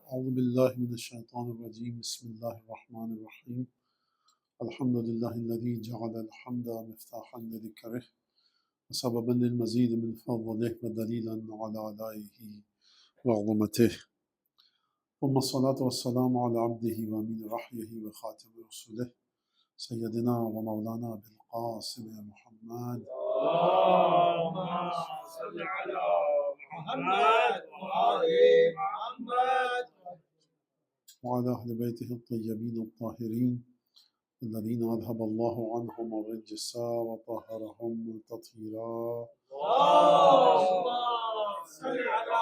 اعوذ باللہ من الشیطان الرجیم بسم اللہ الرحمن الرحیم الحمد للہ الذی جعل الحمد مفتاحا لذکرہ وسببا للمزید من فضلہ ودلیلا علی آلائہ وعظمتہ ثم الصلاة والسلام علی عبدہ وامین وحیہ وخاتم رسولہ سیدنا و مولانا بالقاسم محمد اللهم صل على محمد وآل محمد وعلى اہل بیتہ الطیبین الطاہرین الذین اذهب اللہ عنہم الرجس وطہرہم تطہیرا اللهم صل على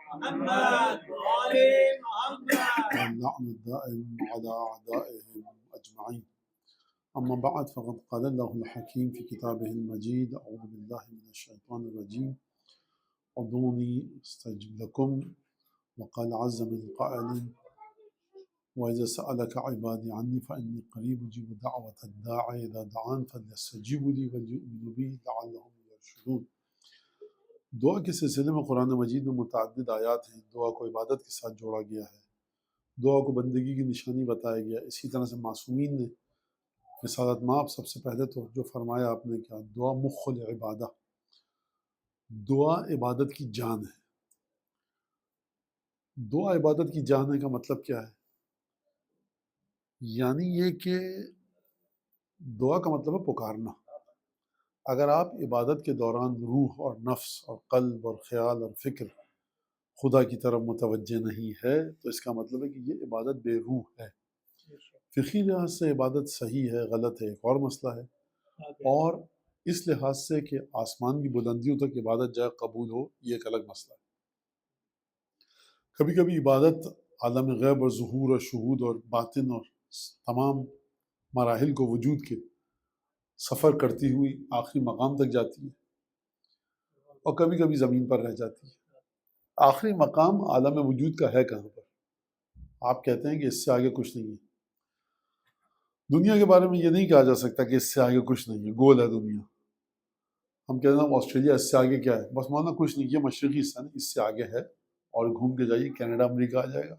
محمد وآل محمد واللعن الدائم على أعدائهم أجمعين. أما بعد فقد قال الله الحكيم في كتابه المجيد أعوذ بالله من الشيطان الرجيم ادعوني استجب لكم وقال عز من قائل وإذا سألك عبادي عني فإني قريب أجيب دعوة الداعي إذا دعان فليستجيبوا لي وليؤمنوا بي لعلهم يرشدون. دعا کے سلسلے میں قرآن مجید میں متعدد آیات ہیں. دعا کو عبادت کے ساتھ جوڑا گیا ہے، دعا کو بندگی کی نشانی بتایا گیا. اسی طرح سے معصومین نے رسالت مآب سب سے پہلے تو جو فرمایا آپ نے کیا، دعا مخ العبادہ، دعا عبادت کی جان ہے. دعا عبادت کی جان ہے کا مطلب کیا ہے؟ یعنی یہ کہ دعا کا مطلب ہے پکارنا. اگر آپ عبادت کے دوران روح اور نفس اور قلب اور خیال اور فکر خدا کی طرف متوجہ نہیں ہے تو اس کا مطلب ہے کہ یہ عبادت بے روح ہے. فقہی لحاظ سے عبادت صحیح ہے غلط ہے ایک اور مسئلہ ہے، اور اس لحاظ سے کہ آسمان کی بلندیوں تک عبادت جائے قبول ہو یہ ایک الگ مسئلہ ہے. کبھی کبھی عبادت عالم غیب اور ظہور اور شہود اور باطن اور تمام مراحل کو وجود کے سفر کرتی ہوئی آخری مقام تک جاتی ہے، اور کبھی کبھی زمین پر رہ جاتی ہے. آخری مقام عالم وجود کا ہے کہاں پر؟ آپ کہتے ہیں کہ اس سے آگے کچھ نہیں ہے. دنیا کے بارے میں یہ نہیں کہا جا سکتا کہ اس سے آگے کچھ نہیں ہے، گول ہے دنیا. ہم کہتے ہیں آسٹریلیا اس سے آگے کیا ہے، بس مانا کچھ نہیں، یہ مشرقی حصہ نہیں، اس سے آگے ہے. اور گھوم کے جائیے کینیڈا امریکہ آ جائے گا،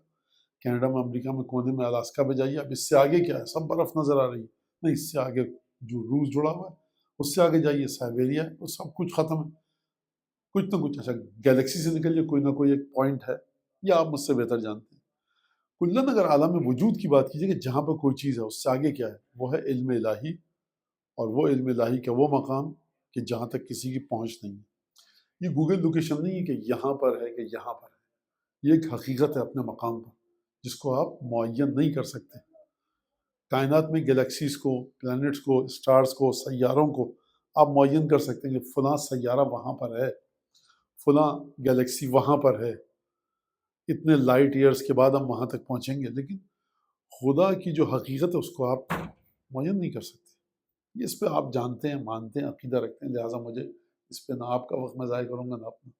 کینیڈا میں امریکہ میں کونے میں الاسکا پہ جائیے، اب اس سے آگے کیا ہے؟ سب برف نظر آ رہی ہے. نہیں، اس سے آگے جو روس جڑا ہوا ہے اس سے آگے جائیے سائبیریا ہے، وہ سب کچھ ختم ہے. کچھ نہ کچھ اچھا گیلیکسی سے نکلیے، کوئی نہ کوئی ایک پوائنٹ ہے، یا آپ مجھ سے بہتر جانتے ہیں. کلن اگر عالم وجود کی بات کیجیے کہ جہاں پہ کوئی چیز ہے اس سے آگے کیا ہے، وہ ہے علم الہی. اور وہ علم الہی کا وہ مقام کہ جہاں تک کسی کی پہنچ نہیں ہے. یہ گوگل لوکیشن نہیں ہے کہ یہاں پر ہے کہ یہاں پر ہے، یہ ایک حقیقت ہے اپنے مقام پر جس کو آپ معین نہیں کر سکتے. کائنات میں گلیکسیز کو، پلانٹس کو، اسٹارز کو، سیاروں کو آپ معین کر سکتے ہیں کہ فلاں سیارہ وہاں پر ہے، فلاں گلیکسی وہاں پر ہے، اتنے لائٹ ایئرز کے بعد ہم وہاں تک پہنچیں گے. لیکن خدا کی جو حقیقت ہے اس کو آپ معین نہیں کر سکتے. اس پہ آپ جانتے ہیں، مانتے ہیں، عقیدہ رکھتے ہیں، لہٰذا مجھے اس پہ نہ آپ کا وقت میں ضائع کروں گا نہ اپنا.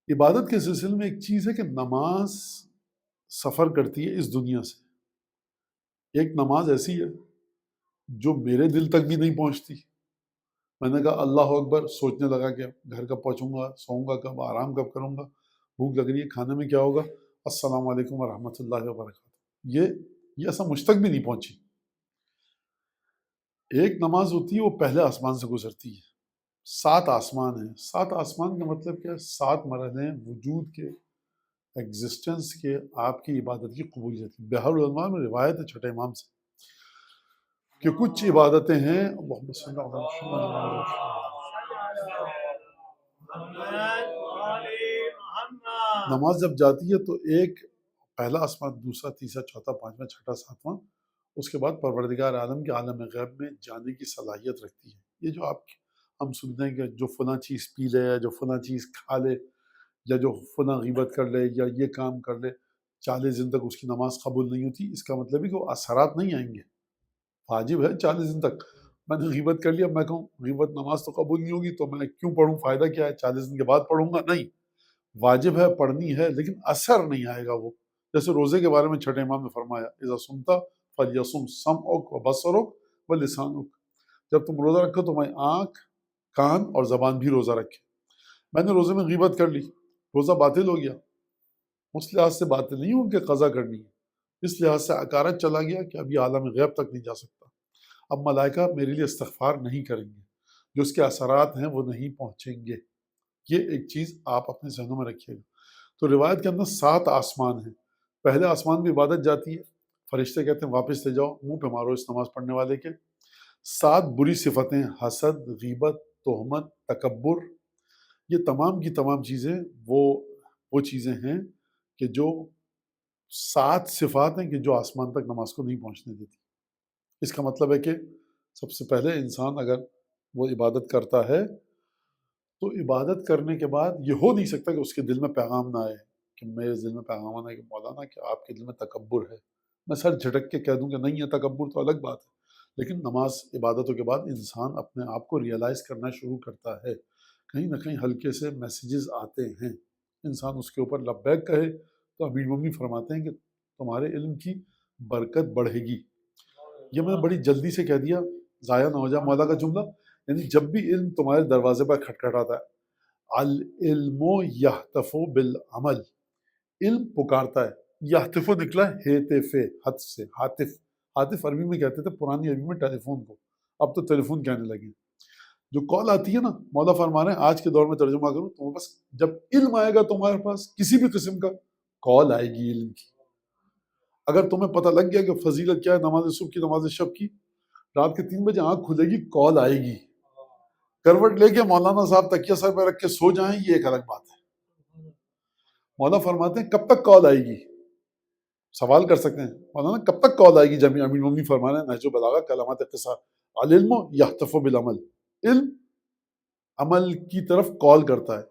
عبادت کے سلسلے میں ایک چیز ہے کہ نماز سفر کرتی ہے اس دنیا سے. ایک نماز ایسی ہے جو میرے دل تک بھی نہیں پہنچتی. میں نے کہا اللہ اکبر، سوچنے لگا کہ گھر کب پہنچوں گا، سوؤں گا کب، آرام کب کروں گا، بھوک لگ رہی ہے، کھانے میں کیا ہوگا، السلام علیکم ورحمۃ اللہ وبرکاتہ. یہ ایسا مجھ تک بھی نہیں پہنچی. ایک نماز ہوتی ہے وہ پہلے آسمان سے گزرتی ہے. 7 آسمان ہیں. 7 آسمان کا مطلب کیا ہے؟ 7 مرحلے وجود کے، ایگزسٹنس کے، آپ کی عبادت کی قبولیت کی. بہار العلماء میں روایت ہے چھٹے امام سے کہ کچھ عبادتیں ہیں اللہم صلی اللہ علیہ وسلم، نماز جب جاتی ہے تو ایک پہلا آسمان، دوسرا، تیسرا، چوتھا، پانچواں، چھٹا، ساتواں، اس کے بعد پروردگار عالم کے عالم غیب میں جانے کی صلاحیت رکھتی ہے. یہ جو ہم سنتے ہیں کہ جو فلاں چیز پی لے، یا جو فلاں چیز کھا لے، یا جو فلاں غیبت کر لے، یا یہ کام کر لے، 40 دن تک اس کی نماز قبول نہیں ہوتی. اس کا مطلب ہے کہ وہ اثرات نہیں آئیں گے. واجب ہے 40 دن تک. میں نے غیبت کر لیا، میں کہوں غیبت نماز تو قبول نہیں ہوگی تو میں کیوں پڑھوں، فائدہ کیا ہے، 40 دن کے بعد پڑھوں گا. نہیں، واجب ہے، پڑھنی ہے، لیکن اثر نہیں آئے گا وہ. جیسے روزے کے بارے میں چھٹے امام نے فرمایا اذا صمت فلیصم سمعک وبصرک ولسانک. جب تم روزہ رکھو تو میں آنکھ، کان اور زبان بھی روزہ رکھے. میں نے روزے میں غیبت کر لی، روزہ باطل ہو گیا. اس لحاظ سے باتیں نہیں ان کے قضا کرنی ہے، اس لحاظ سے عقارت چلا گیا کہ ابھی عالم غیب تک نہیں جا سکتا، اب ملائکہ میرے لیے استغفار نہیں کریں گے، جو اس کے اثرات ہیں وہ نہیں پہنچیں گے۔ یہ ایک چیز آپ اپنے ذہنوں میں رکھیے گا۔ تو روایت کے اندر 7 آسمان ہیں، پہلے آسمان بھی عبادت جاتی ہے، فرشتے کہتے ہیں واپس لے جاؤ، منہ پہ مارو اس نماز پڑھنے والے کے۔ 7 بری صفتیں، حسد، غیبت، تہمت، تکبر، یہ تمام کی تمام چیزیں وہ چیزیں ہیں کہ جو 7 صفات ہیں کہ جو آسمان تک نماز کو نہیں پہنچنے دیتی۔ اس کا مطلب ہے کہ سب سے پہلے انسان اگر وہ عبادت کرتا ہے تو عبادت کرنے کے بعد یہ ہو نہیں سکتا کہ اس کے دل میں پیغام نہ آئے، کہ میرے دل میں پیغام آنا ہے کہ مولانا کہ آپ کے دل میں تکبر ہے، میں سر جھٹک کے کہہ دوں کہ نہیں ہے تکبر تو الگ بات ہے، لیکن نماز عبادتوں کے بعد انسان اپنے آپ کو ریئلائز کرنا شروع کرتا ہے، کہیں نہ کہیں ہلکے سے میسیجز آتے ہیں، انسان اس کے اوپر لبیک کہے تو امیر ممی فرماتے ہیں کہ تمہارے علم کی برکت بڑھے گی۔ یہ میں نے بڑی جلدی سے کہہ دیا، ضائع نہ ہو جائے مولا کا جملہ، یعنی جب بھی علم تمہارے دروازے پر کھٹکھٹاتا ہے، العلم یہتف بالعمل، علم پکارتا ہے، یہتف نکلا ہے ہیتف، ہاتھ سے، ہاتف عربی میں کہتے تھے پرانی عربی میں ٹیلی فون کو، اب تو ٹیلی فون کہنے لگے، جو کال آتی ہے نا، مولا فرما رہے ہیں آج کے دور میں ترجمہ کروں تو بس جب علم آئے گا تمہارے پاس کسی بھی قسم کا، کال آئے گی علم کی۔ اگر تمہیں پتہ لگ گیا کہ فضیلت کیا ہے نماز صبح کی، نماز شب کی، رات کے 3 بجے آنکھ کھلے گی، کال آئے گی، کروٹ لے کے مولانا صاحب تکیہ سر پہ رکھ کے سو جائیں، یہ ایک الگ بات ہے۔ مولانا فرماتے ہیں کب تک کال آئے گی؟ سوال کر سکتے ہیں مولانا کب تک کال آئے گی؟ جب امین ممی فرما رہے ہیں نہج البلاغہ کلمات اختصار، العلم یہتف بالعمل، علم عمل کی طرف کال کرتا ہے۔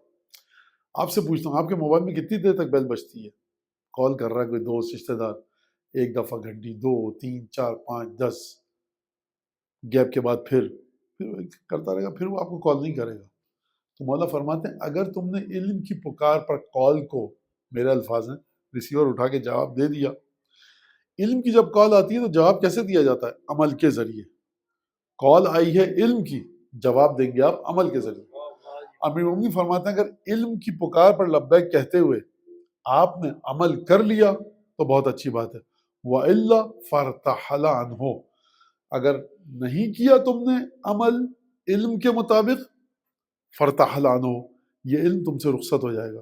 آپ سے پوچھتا ہوں آپ کے موبائل میں کتنی دیر تک بیل بجتی ہے؟ کال کر رہا ہے کوئی دوست رشتہ دار، 1 دفعہ، گھنٹی، 2، 3، 4، 5، 10 گیپ کے بعد پھر کرتا رہے گا، پھر وہ آپ کو کال نہیں کرے گا۔ تو مولا فرماتے ہیں اگر تم نے علم کی پکار پر کال کو، میرے الفاظ ہیں، ریسیور اٹھا کے جواب دے دیا۔ علم کی جب کال آتی ہے تو جواب کیسے دیا جاتا ہے؟ عمل کے ذریعے۔ کال آئی ہے علم کی، جواب دیں گے آپ عمل کے ذریعے۔ امیر مومنین فرماتے ہیں اگر علم کی پکار پر لبیک کہتے ہوئے آپ نے عمل کر لیا تو بہت اچھی بات ہے، وَإِلَّا فَارْتَحَلَ عَنْهُ، اگر نہیں کیا تم نے عمل علم کے مطابق، فَارْتَحَلَ عَنْهُ، یہ علم تم سے رخصت ہو جائے گا۔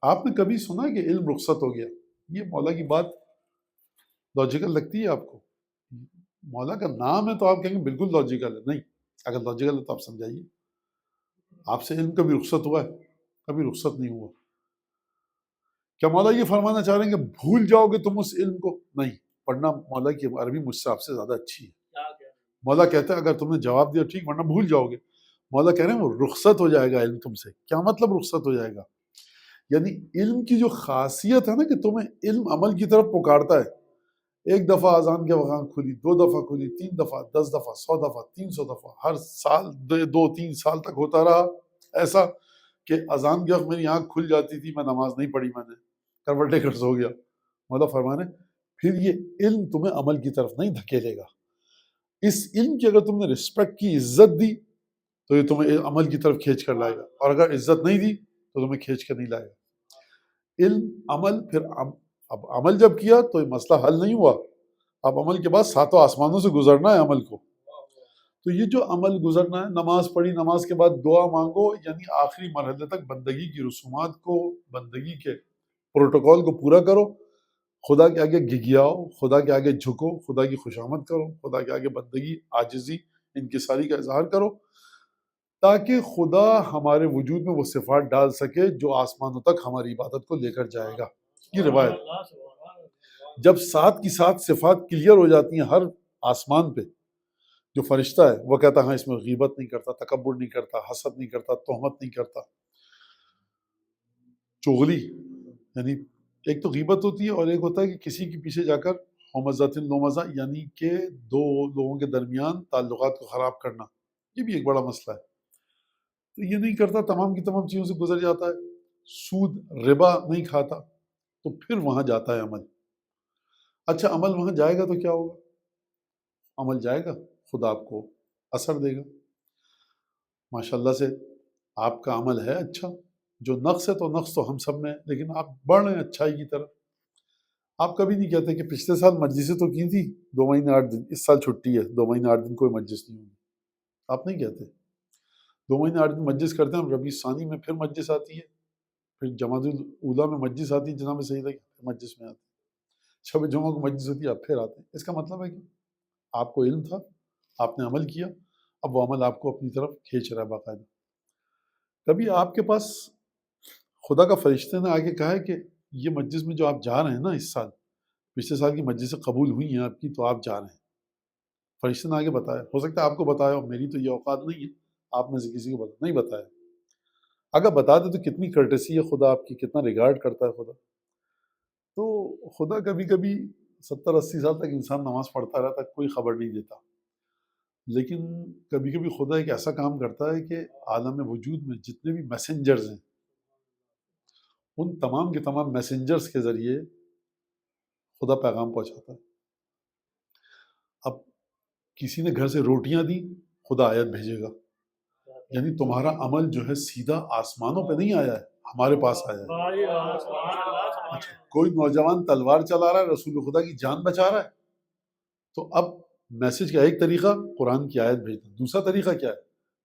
آپ نے کبھی سنا کہ علم رخصت ہو گیا؟ یہ مولا کی بات لاجیکل لگتی ہے آپ کو؟ مولا کا نام ہے تو آپ کہیں گے بالکل لاجیکل ہے، نہیں، اگر لاجیکل ہے تو آپ سمجھائیے، آپ سے علم کبھی رخصت ہوا ہے؟ کبھی رخصت نہیں ہوا۔ کیا مولا یہ فرمانا چاہ رہے ہیں کہ بھول جاؤ گے تم اس علم کو؟ نہیں، پڑھنا مولا کی عربی مجھ سے آپ سے زیادہ اچھی ہے۔ مولا کہتے ہیں اگر تم نے جواب دیا ٹھیک، ورنہ بھول جاؤ گے۔ مولا کہہ رہے ہیں وہ رخصت ہو جائے گا علم تم سے۔ کیا مطلب رخصت ہو جائے گا؟ یعنی علم کی جو خاصیت ہے نا کہ تمہیں علم عمل کی طرف پکارتا ہے، 1 دفعہ اذان کے وقت آنکھ کھلی، 2 دفعہ کھلی، 3 دفعہ، 10 دفعہ، 100 دفعہ، 300 دفعہ، ہر سال 2-3 سال تک ہوتا رہا ایسا کہ اذان کے وقت میری آنکھ کھل جاتی تھی، میں نماز نہیں پڑھی، میں نے کروٹ لے کر سو گیا۔ مولا فرمانے پھر یہ علم تمہیں عمل کی طرف نہیں دھکیلے گا۔ اس علم کی اگر تم نے رسپیکٹ کی، عزت دی، تو یہ تمہیں عمل کی طرف کھینچ کر لائے گا، اور اگر عزت نہیں دی تو تمہیں کھینچ کر نہیں لائے گا۔ علم، عمل، پھر اب عمل جب کیا تو یہ مسئلہ حل نہیں ہوا، اب عمل کے بعد 7 آسمانوں سے گزرنا ہے عمل کو۔ تو یہ جو عمل گزرنا ہے، نماز پڑھی، نماز کے بعد دعا مانگو، یعنی آخری مرحلے تک بندگی کی رسومات کو، بندگی کے پروٹوکول کو پورا کرو، خدا کے آگے گھگیاؤ، خدا کے آگے جھکو، خدا کی خوشامد کرو، خدا کے آگے بندگی، عاجزی، انکساری کا اظہار کرو، تاکہ خدا ہمارے وجود میں وہ صفات ڈال سکے جو آسمانوں تک ہماری عبادت کو لے کر جائے گا۔ یہ روایت جب 7 کی 7 صفات کلیئر ہو جاتی ہیں ہر آسمان پہ، جو فرشتہ ہے وہ کہتا ہاں اس میں غیبت نہیں کرتا، تکبر نہیں کرتا، حسد نہیں کرتا، تہمت نہیں کرتا، چغلی، یعنی ایک تو غیبت ہوتی ہے اور ایک ہوتا ہے کہ کسی کے پیچھے جا کر ہمزۃ لمزہ، یعنی کہ 2 لوگوں کے درمیان تعلقات کو خراب کرنا، یہ بھی ایک بڑا مسئلہ ہے۔ تو یہ نہیں کرتا، تمام کی تمام چیزوں سے گزر جاتا ہے، سود ربا نہیں کھاتا، تو پھر وہاں جاتا ہے عمل۔ اچھا عمل وہاں جائے گا تو کیا ہوگا؟ عمل جائے گا، خدا آپ کو اثر دے گا، ماشاءاللہ سے آپ کا عمل ہے اچھا، جو نقص ہے تو نقص تو ہم سب میں ہے، لیکن آپ بڑھ رہے ہیں اچھائی کی طرف. آپ کبھی نہیں کہتے کہ پچھلے سال مجلسیں تو کی تھی 2 مہینے 8 دن، اس سال چھٹی ہے 2 مہینے 8 دن کوئی مجلس نہیں ہوگی. آپ نہیں کہتے. 2 مہینے 8 دن مجلس کرتے ہیں، ربیع ثانی میں پھر مجلس آتی ہے، پھر جماعت الاولیٰ میں مجلس آتی ہے، جناب سعید مجلس میں آتے ہیں، شب جمعہ کو مجلس ہوتی ہے، آپ پھر آتے ہیں. اس کا مطلب ہے کہ آپ کو علم تھا، آپ نے عمل کیا، اب وہ عمل آپ کو اپنی طرف کھینچ رہا ہے باقاعدہ. کبھی آپ کے پاس خدا کا فرشتے نے آگے کہا ہے کہ یہ مجلس میں جو آپ جا رہے ہیں نا اس سال، پچھلے سال کی مجلسیں قبول ہوئی ہیں آپ کی، تو آپ جا رہے ہیں. فرشتے نے آگے بتایا. ہو سکتا ہے آپ کو بتایا ہو، میری تو یہ اوقات نہیں ہے آپ میں سے کسی کو نہیں بتایا. اگر بتا دے تو کتنی کرٹسی ہے خدا آپ کی، کتنا ریگارڈ کرتا ہے خدا. تو خدا کبھی کبھی 70-80 سال تک انسان نماز پڑھتا رہتا ہے، کوئی خبر نہیں دیتا. لیکن کبھی کبھی خدا ایک ایسا کام کرتا ہے کہ عالم وجود میں جتنے بھی میسنجرز ہیں، ان تمام کے تمام میسنجرز کے ذریعے خدا پیغام پہنچاتا ہے. اب کسی نے گھر سے روٹیاں دی، خدا آیت بھیجے گا. یعنی تمہارا عمل جو ہے سیدھا آسمانوں پہ نہیں آیا ہے، ہمارے پاس آیا ہے. اچھا، کوئی نوجوان تلوار چلا رہا ہے، رسول خدا کی جان بچا رہا ہے، تو اب میسج کا ایک طریقہ قرآن کی آیت بھیجنا، دوسرا طریقہ کیا ہے؟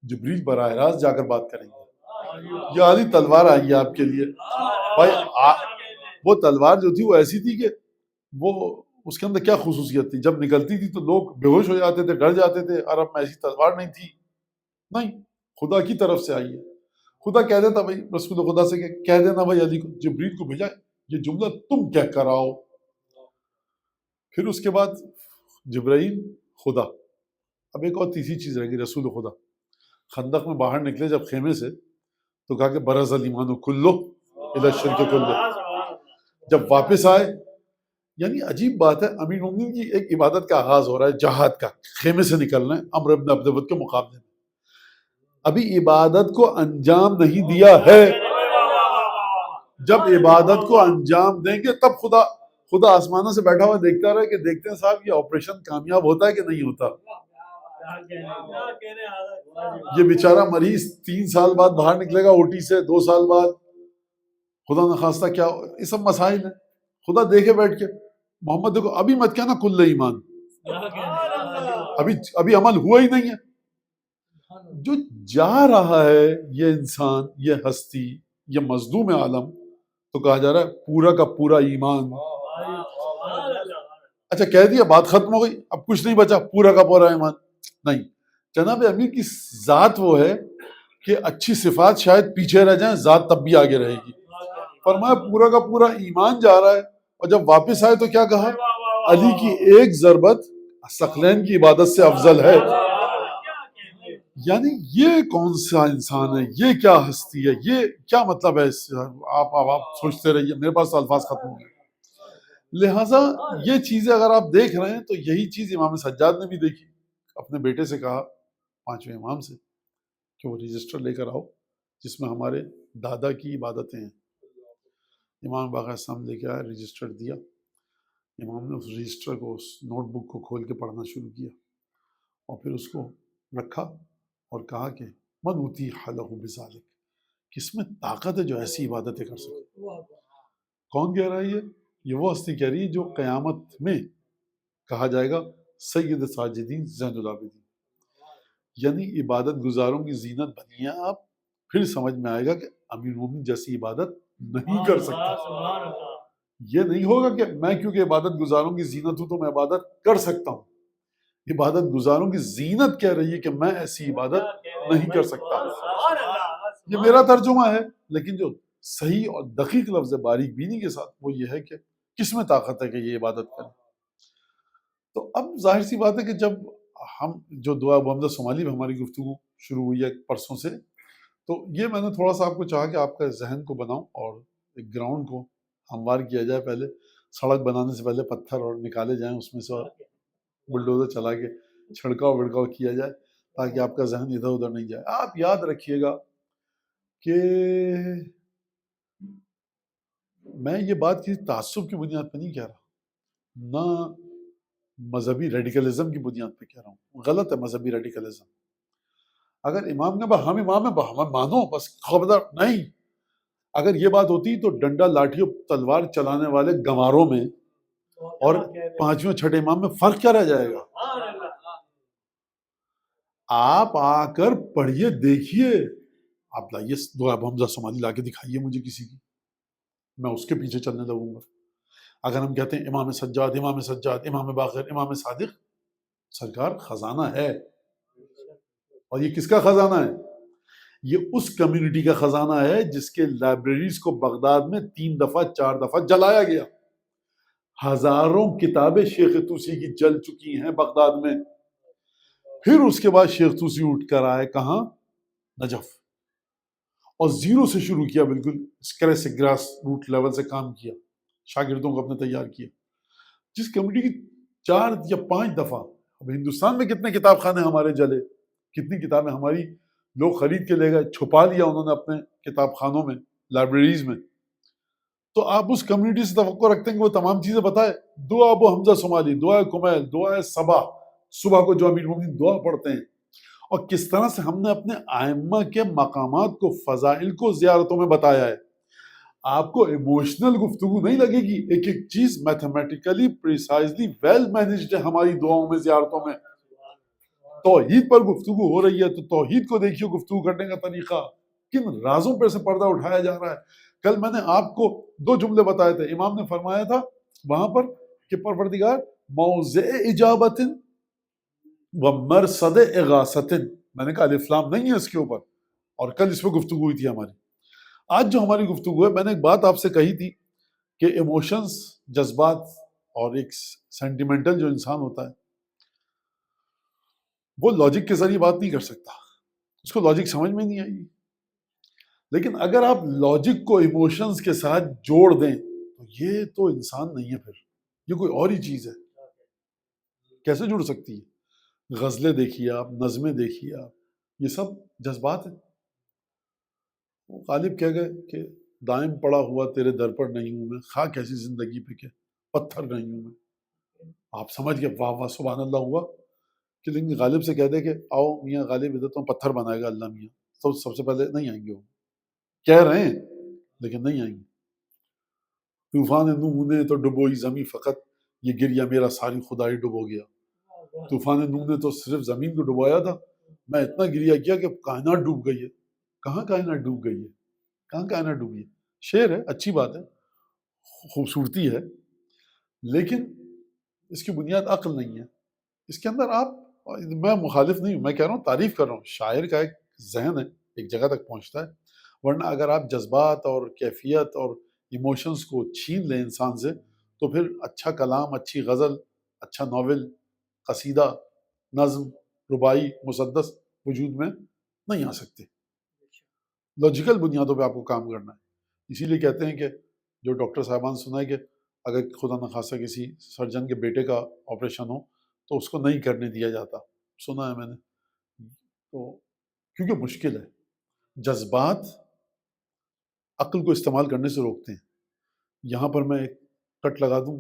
جبریل براہ راست جا کر بات کریں گے. یہ آدھی تلوار آئی ہے آپ کے لیے بھائی. وہ تلوار جو تھی وہ ایسی تھی کہ وہ اس کے اندر کیا خصوصیت تھی؟ جب نکلتی تھی تو لوگ بے ہوش ہو جاتے تھے، ڈر جاتے تھے. عرب میں ایسی تلوار نہیں تھی. نہیں، خدا کی طرف سے آئی ہے. خدا کہہ دیتا بھائی رسول خدا سے کہ کہہ دینا بھائی علی کو، جبریل کو بھیجا یہ جملہ تم کہہ کر آؤ. پھر اس کے بعد جبرائیل خدا. اب ایک اور تیسری چیز رہ گی، رسول خدا. خندق میں باہر نکلے جب خیمے سے تو کہا کہ برز الایمان کلو الی الشرک کلو. جب واپس آئے، یعنی عجیب بات ہے، امیر المومنین کی ایک عبادت کا آغاز ہو رہا ہے جہاد کا، خیمے سے نکلنا ہے عمرو بن عبد الود کے مقابلے میں. ابھی عبادت کو انجام نہیں دیا ہے. جب عبادت کو انجام دیں گے تب خدا آسمانوں سے بیٹھا ہوا دیکھتا رہا کہ دیکھتے ہیں صاحب یہ آپریشن کامیاب ہوتا ہے کہ نہیں ہوتا. یہ بیچارہ مریض 3 سال بعد باہر نکلے گا اوٹی سے، 2 سال بعد، خدا نخواستہ کیا، یہ سب مسائل ہیں. خدا دیکھے بیٹھ کے محمد دیکھو ابھی مت کہنا کل ایمان، ابھی عمل ہوا ہی نہیں ہے. جو جا رہا ہے یہ انسان، یہ ہستی، یہ مظلوم عالم، تو کہا جا رہا ہے پورا کا پورا ایمان. اچھا کہہ دیا بات ختم ہو گئی، اب کچھ نہیں بچا، پورا کا پورا ایمان نہیں. جناب امیر کی ذات وہ ہے کہ اچھی صفات شاید پیچھے رہ جائیں، ذات تب بھی آگے رہے گی. فرمایا پورا کا پورا ایمان جا رہا ہے، اور جب واپس آئے تو کیا کہا؟ علی کی ایک ضربت ثقلین کی عبادت سے افضل ہے. یعنی یہ کون سا انسان ہے، یہ کیا ہستی ہے، یہ کیا مطلب ہے؟ آپ سوچتے رہیے، میرے پاس الفاظ ختم ہو گئے. لہٰذا یہ چیزیں اگر آپ دیکھ رہے ہیں تو یہی چیز امام سجاد نے بھی دیکھی. اپنے بیٹے سے کہا، 5ویں امام سے، کہ وہ رجسٹر لے کر آؤ جس میں ہمارے دادا کی عبادتیں ہیں. امام باقر السلام لے کے آیا، رجسٹر دیا. امام نے اس رجسٹر کو، اس نوٹ بک کو کھول کے پڑھنا شروع کیا، اور پھر اس کو رکھا اور کہا کہ من اتیح لہ بذالک، کس میں طاقت ہے جو ایسی عبادتیں کر سکے؟ کون کہہ رہا ہے یہ وہ ہستی کہہ رہی ہے جو قیامت میں کہا جائے گا سید ساجدین زین العابدین. یعنی عبادت گزاروں کی زینت بنیے آپ، پھر سمجھ میں آئے گا کہ امیر المومنین جیسی عبادت نہیں کر سکتا. یہ نہیں ہوگا کہ میں کیونکہ عبادت گزاروں کی زینت ہوں تو میں عبادت کر سکتا ہوں. عبادت گزاروں کی زینت کہہ رہی ہے کہ میں ایسی عبادت نہیں کر سکتا. یہ میرا ترجمہ ہے، لیکن جو صحیح اور دقیق لفظ باریک بینی کے ساتھ وہ یہ ہے کہ کس میں طاقت ہے کہ یہ عبادت کریں. تو اب ظاہر سی بات ہے کہ جب ہم جو دعا حمزہ صومالی میں ہماری گفتگو شروع ہوئی ہے پرسوں سے، تو یہ میں نے تھوڑا سا آپ کو چاہا کہ آپ کا ذہن کو بناؤں اور ایک گراؤنڈ کو ہموار کیا جائے. پہلے سڑک بنانے سے پہلے پتھر اور نکالے جائیں اس میں سے، اور بلڈوزر چلا کے چھڑکاؤ وڑکاؤ کیا جائے تاکہ آپ کا ذہن ادھر ادھر نہیں جائے. آپ یاد رکھیے گا کہ میں یہ بات کسی تعصب کی بنیاد پہ نہیں کہہ رہا، نہ مذہبی ریڈیکلزم کی بنیاد پہ کہہ رہا ہوں. غلط ہے مذہبی ریڈیکلزم. اگر امام نے ہم امام ہیں ہم مانو بس، خبردار نہیں. اگر یہ بات ہوتی تو ڈنڈا لاٹھی اور تلوار چلانے والے گنواروں میں اور پانچویں چھٹے امام میں فرق کیا رہ جائے گا؟ آپ آ کر پڑھیے، دیکھیے، آپ لائیے دعا ابو حمزہ سمالی لا کے دکھائیے مجھے کسی کی، میں اس کے پیچھے چلنے لگوں گا۔ اگر ہم کہتے ہیں امام سجاد، امام سجاد، امام باقر، امام صادق، سرکار خزانہ ہے، اور یہ کس کا خزانہ ہے؟ یہ اس کمیونٹی کا خزانہ ہے جس کے لائبریریز کو بغداد میں 3 دفعہ 4 دفعہ جلایا گیا۔ ہزاروں کتابیں شیخ طوسی کی جل چکی ہیں بغداد میں۔ پھر اس کے بعد شیخ طوسی اٹھ کر آئے کہاں؟ نجف، اور زیرو سے شروع کیا، بالکل اسکریچ سے، گراس روٹ لیول سے کام کیا، شاگردوں کو اپنے تیار کیا۔ جس کمیونٹی کی 4 یا 5 دفعہ، اب ہندوستان میں کتنے کتاب خانے ہمارے جلے، کتنی کتابیں ہماری لوگ خرید کے لے گئے، چھپا لیا انہوں نے اپنے کتاب خانوں میں، لائبریریز میں۔ تو آپ اس کمیونٹی سے توقع رکھتے ہیں کہ وہ تمام چیزیں بتائے؟ دعا ابو حمزہ سمالی، دعا کمیل، دعا صبا، صبح کو جو امیر المومنین دعا پڑھتے ہیں، اور کس طرح سے ہم نے اپنے ائمہ کے مقامات کو، فضائل کو زیارتوں میں بتایا ہے۔ آپ کو ایموشنل گفتگو نہیں لگے گی، ایک ایک چیز میتھمیٹیکلی پریسائزلی ویل مینجڈ ہے ہماری دعاؤں میں، زیارتوں میں۔ توحید پر گفتگو ہو رہی ہے تو توحید کو دیکھیے، گفتگو کرنے کا طریقہ، کن رازوں پر سے پردہ اٹھایا جا رہا ہے۔ کل میں نے آپ کو 2 جملے بتائے تھے، امام نے فرمایا تھا وہاں پر کہ پروردگار موضع اجابت و مرصد اغاثت، میں نے کہا الف لام نہیں ہے اس کے اوپر، اور کل اس پہ گفتگو ہوئی تھی ہماری۔ آج جو ہماری گفتگو ہے، میں نے ایک بات آپ سے کہی تھی کہ ایموشنز، جذبات، اور ایک سینٹیمنٹل جو انسان ہوتا ہے وہ لاجک کے ذریعے بات نہیں کر سکتا، اس کو لاجک سمجھ میں نہیں آئے گی۔ لیکن اگر آپ لاجک کو ایموشنز کے ساتھ جوڑ دیں تو یہ تو انسان نہیں ہے، پھر یہ کوئی اور ہی چیز ہے۔ کیسے جڑ سکتی ہے؟ غزلیں دیکھیے آپ، نظمیں دیکھیے آپ، یہ سب جذبات ہیں۔ وہ غالب کہہ گئے کہ دائم پڑا ہوا تیرے در پر نہیں ہوں میں، خاک ایسی زندگی پہ کہ پتھر نہیں ہوں میں۔ آپ سمجھ گئے واہ واہ سبحان اللہ ہوا، کہ لیکن غالب سے کہہ دے کہ آؤ میاں غالب ادھر تو پتھر بنائے گا اللہ میاں، تو سب سے پہلے نہیں آئیں گے، وہ کہہ رہے ہیں لیکن نہیں آئیں گے۔ طوفان نوح نے تو ڈبوئی زمین فقط، یہ گریا میرا ساری خدائی ڈبو گیا۔ طوفان نوح نے تو صرف زمین کو ڈبویا تھا، میں اتنا گریا کیا کہ کائنات ڈوب گئی ہے۔ کہاں کائنات ڈوب گئی ہے؟ کہاں کائنات ڈوبی ہے؟ شعر ہے، اچھی بات ہے، خوبصورتی ہے، لیکن اس کی بنیاد عقل نہیں ہے۔ اس کے اندر آپ، میں مخالف نہیں ہوں، میں کہہ رہا ہوں، تعریف کر رہا ہوں، شاعر کا ایک ذہن ہے، ایک جگہ تک پہنچتا ہے، ورنہ اگر آپ جذبات اور کیفیت اور ایموشنز کو چھین لیں انسان سے تو پھر اچھا کلام، اچھی غزل، اچھا ناول، قصیدہ، نظم، رباعی، مسدس وجود میں نہیں آ سکتے۔ لاجیکل بنیادوں پہ آپ کو کام کرنا ہے۔ اسی لیے کہتے ہیں کہ جو ڈاکٹر صاحبان سنا ہے کہ اگر خدا نخواستہ کسی سرجن کے بیٹے کا آپریشن ہو تو اس کو نہیں کرنے دیا جاتا، سنا ہے میں نے، تو کیونکہ مشکل ہے، جذبات عقل کو استعمال کرنے سے روکتے ہیں۔ یہاں پر میں ایک کٹ لگا دوں،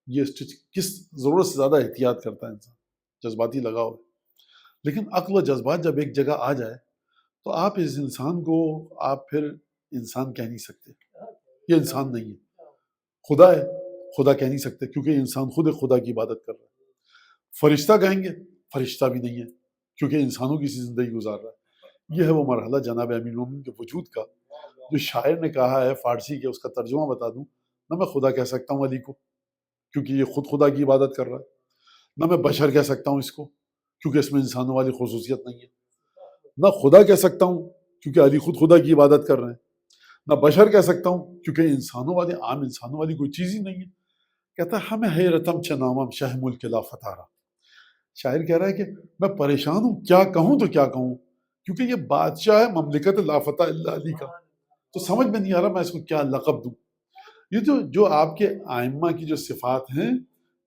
یہ اسٹچ کس ضرورت سے زیادہ احتیاط کرتا ہے انسان، جذباتی لگاؤ ہے، لیکن عقل و جذبات جب ایک جگہ آ جائے تو آپ اس انسان کو، آپ پھر انسان کہہ نہیں سکتے، یہ انسان نہیں ہے، خدا ہے، خدا کہہ نہیں سکتے کیونکہ انسان خود خدا کی عبادت کر رہا ہے۔ فرشتہ کہیں گے، فرشتہ بھی نہیں ہے کیونکہ انسانوں کی سی زندگی گزار رہا ہے۔ یہ ہے وہ مرحلہ جناب امیر المومنین کے وجود کا جو شاعر نے کہا ہے فارسی کے، اس کا ترجمہ بتا دوں، نہ میں خدا کہہ سکتا ہوں علی کو کیونکہ یہ خود خدا کی عبادت کر رہا ہے، نہ میں بشر کہہ سکتا ہوں اس کو کیونکہ اس میں انسانوں والی خصوصیت نہیں ہے، نہ خدا کہہ سکتا ہوں کیونکہ علی خود خدا کی عبادت کر رہے ہیں، نہ بشر کہہ سکتا ہوں کیونکہ انسانوں والی، عام انسانوں والی کوئی چیز ہی نہیں ہے۔ کہتا ہے ہمیں حیرتم چنامم شہ ملک لا فتارا، شاعر کہہ رہا ہے کہ میں پریشان ہوں، کیا کہوں تو کیا کہوں، کیونکہ یہ بادشاہ ہے مملکت لا فتح الا علی کا، تو سمجھ میں نہیں آ رہا میں اس کو کیا لقب دوں۔ یہ جو آپ کے ائمہ کی جو صفات ہیں،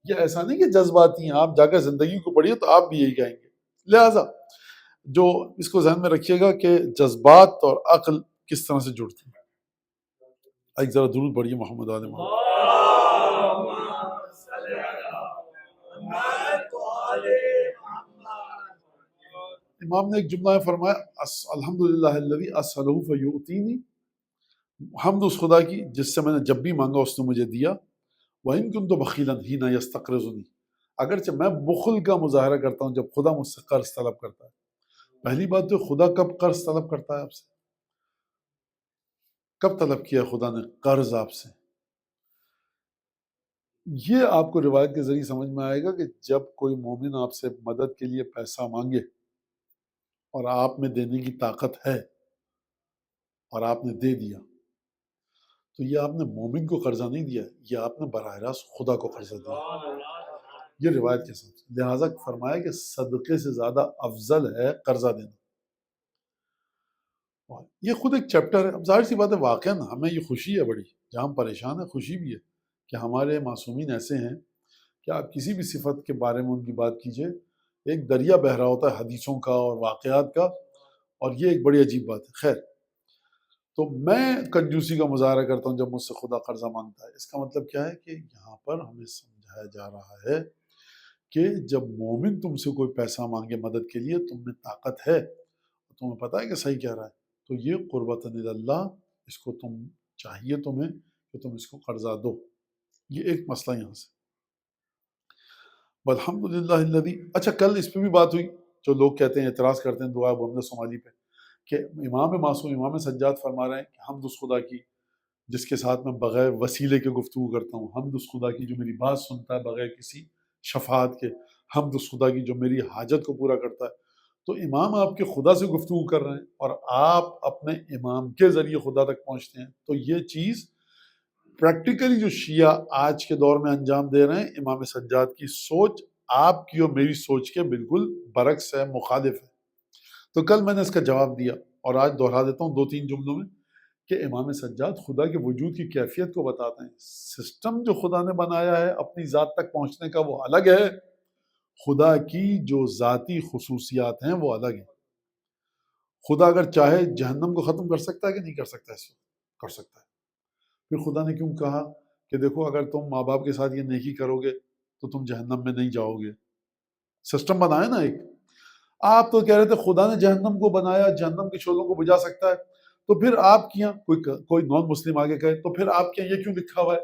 یہ ایسا نہیں کہ جذباتی ہیں، آپ جا کر زندگی کو پڑھیے تو آپ بھی یہی کہیں گے۔ لہٰذا جو اس کو ذہن میں رکھیے گا کہ جذبات اور عقل کس طرح سے جڑتی ہیں۔ ایک ذرا درود پڑھیے محمد آل محمد۔ امام نے ایک جملہ فرمایا، الحمدللہ الذی اسألہ فیؤتینی حمد اس خدا کی جس سے میں نے جب بھی مانگا اس نے مجھے دیا. وَإِن كُنتُ بَخِيلًا حِينَ يَسْتَقْرِضُنِي، اگرچہ میں بخل کا مظاہرہ کرتا ہوں جب خدا مجھ سے قرض طلب کرتا ہے. پہلی بات تو خدا کب قرض طلب کرتا ہے آپ سے؟ کب طلب کیا خدا نے قرض آپ سے؟ یہ آپ کو روایت کے ذریعے سمجھ میں آئے گا کہ جب کوئی مومن آپ سے مدد کے لیے پیسہ مانگے اور آپ میں دینے کی طاقت ہے اور آپ نے دے دیا، تو یہ آپ نے مومن کو قرضہ نہیں دیا، یہ آپ نے براہ راست خدا کو قرضہ دیا. یہ روایت کے ساتھ لہٰذا فرمایا کہ صدقے سے زیادہ افضل ہے قرضہ دینا. یہ خود ایک چیپٹر ہے. اب ظاہر سی بات ہے، واقعاً ہمیں یہ خوشی ہے بڑی، جہاں ہم پریشان ہیں خوشی بھی ہے کہ ہمارے معصومین ایسے ہیں کہ آپ کسی بھی صفت کے بارے میں ان کی بات کیجئے، ایک دریا بہہ رہا ہوتا ہے حدیثوں کا اور واقعات کا، اور یہ ایک بڑی عجیب بات ہے. خیر، تو میں کنجوسی کا مظاہرہ کرتا ہوں جب مجھ سے خدا قرضہ مانگتا ہے. اس کا مطلب کیا ہے کہ یہاں پر ہمیں سمجھایا جا رہا ہے کہ جب مومن تم سے کوئی پیسہ مانگے مدد کے لیے، تم میں طاقت ہے، تمہیں پتہ ہے کہ صحیح کہہ رہا ہے، تو یہ قربتاً اللہ، اس کو تم چاہیے تمہیں کہ تم اس کو قرضہ دو. یہ ایک مسئلہ یہاں سے. الحمدللہ الذی، اچھا کل اس پہ بھی بات ہوئی، جو لوگ کہتے ہیں اعتراض کرتے ہیں دعا محمد سومالی پہ، کہ امام معصوم امام سجاد فرما رہے ہیں کہ حمد اس خدا کی جس کے ساتھ میں بغیر وسیلے کے گفتگو کرتا ہوں، حمد اس خدا کی جو میری بات سنتا ہے بغیر کسی شفاعت کے، حمد اس خدا کی جو میری حاجت کو پورا کرتا ہے. تو امام آپ کے خدا سے گفتگو کر رہے ہیں اور آپ اپنے امام کے ذریعے خدا تک پہنچتے ہیں. تو یہ چیز پریکٹیکلی جو شیعہ آج کے دور میں انجام دے رہے ہیں، امام سجاد کی سوچ آپ کی اور میری سوچ کے بالکل برعکس ہے، مخالف ہے. تو کل میں نے اس کا جواب دیا اور آج دوہرا دیتا ہوں 2-3 جملوں میں کہ امام سجاد خدا کے وجود کی کیفیت کو بتاتے ہیں. سسٹم جو خدا نے بنایا ہے اپنی ذات تک پہنچنے کا وہ الگ ہے، خدا کی جو ذاتی خصوصیات ہیں وہ الگ ہیں. خدا اگر چاہے جہنم کو ختم کر سکتا ہے کہ نہیں کر سکتا؟ اس کر سکتا ہے. پھر خدا نے کیوں کہا کہ دیکھو اگر تم ماں باپ کے ساتھ یہ نیکی کرو گے تو تم جہنم میں نہیں جاؤ گے؟ سسٹم بنایا نا ایک. آپ تو کہہ رہے تھے خدا نے جہنم کو بنایا، جہنم کے شعلوں کو بجھا سکتا ہے، تو پھر آپ کیا کوئی نان مسلم آگے کہے تو پھر آپ کیا یہ کیوں لکھا ہوا ہے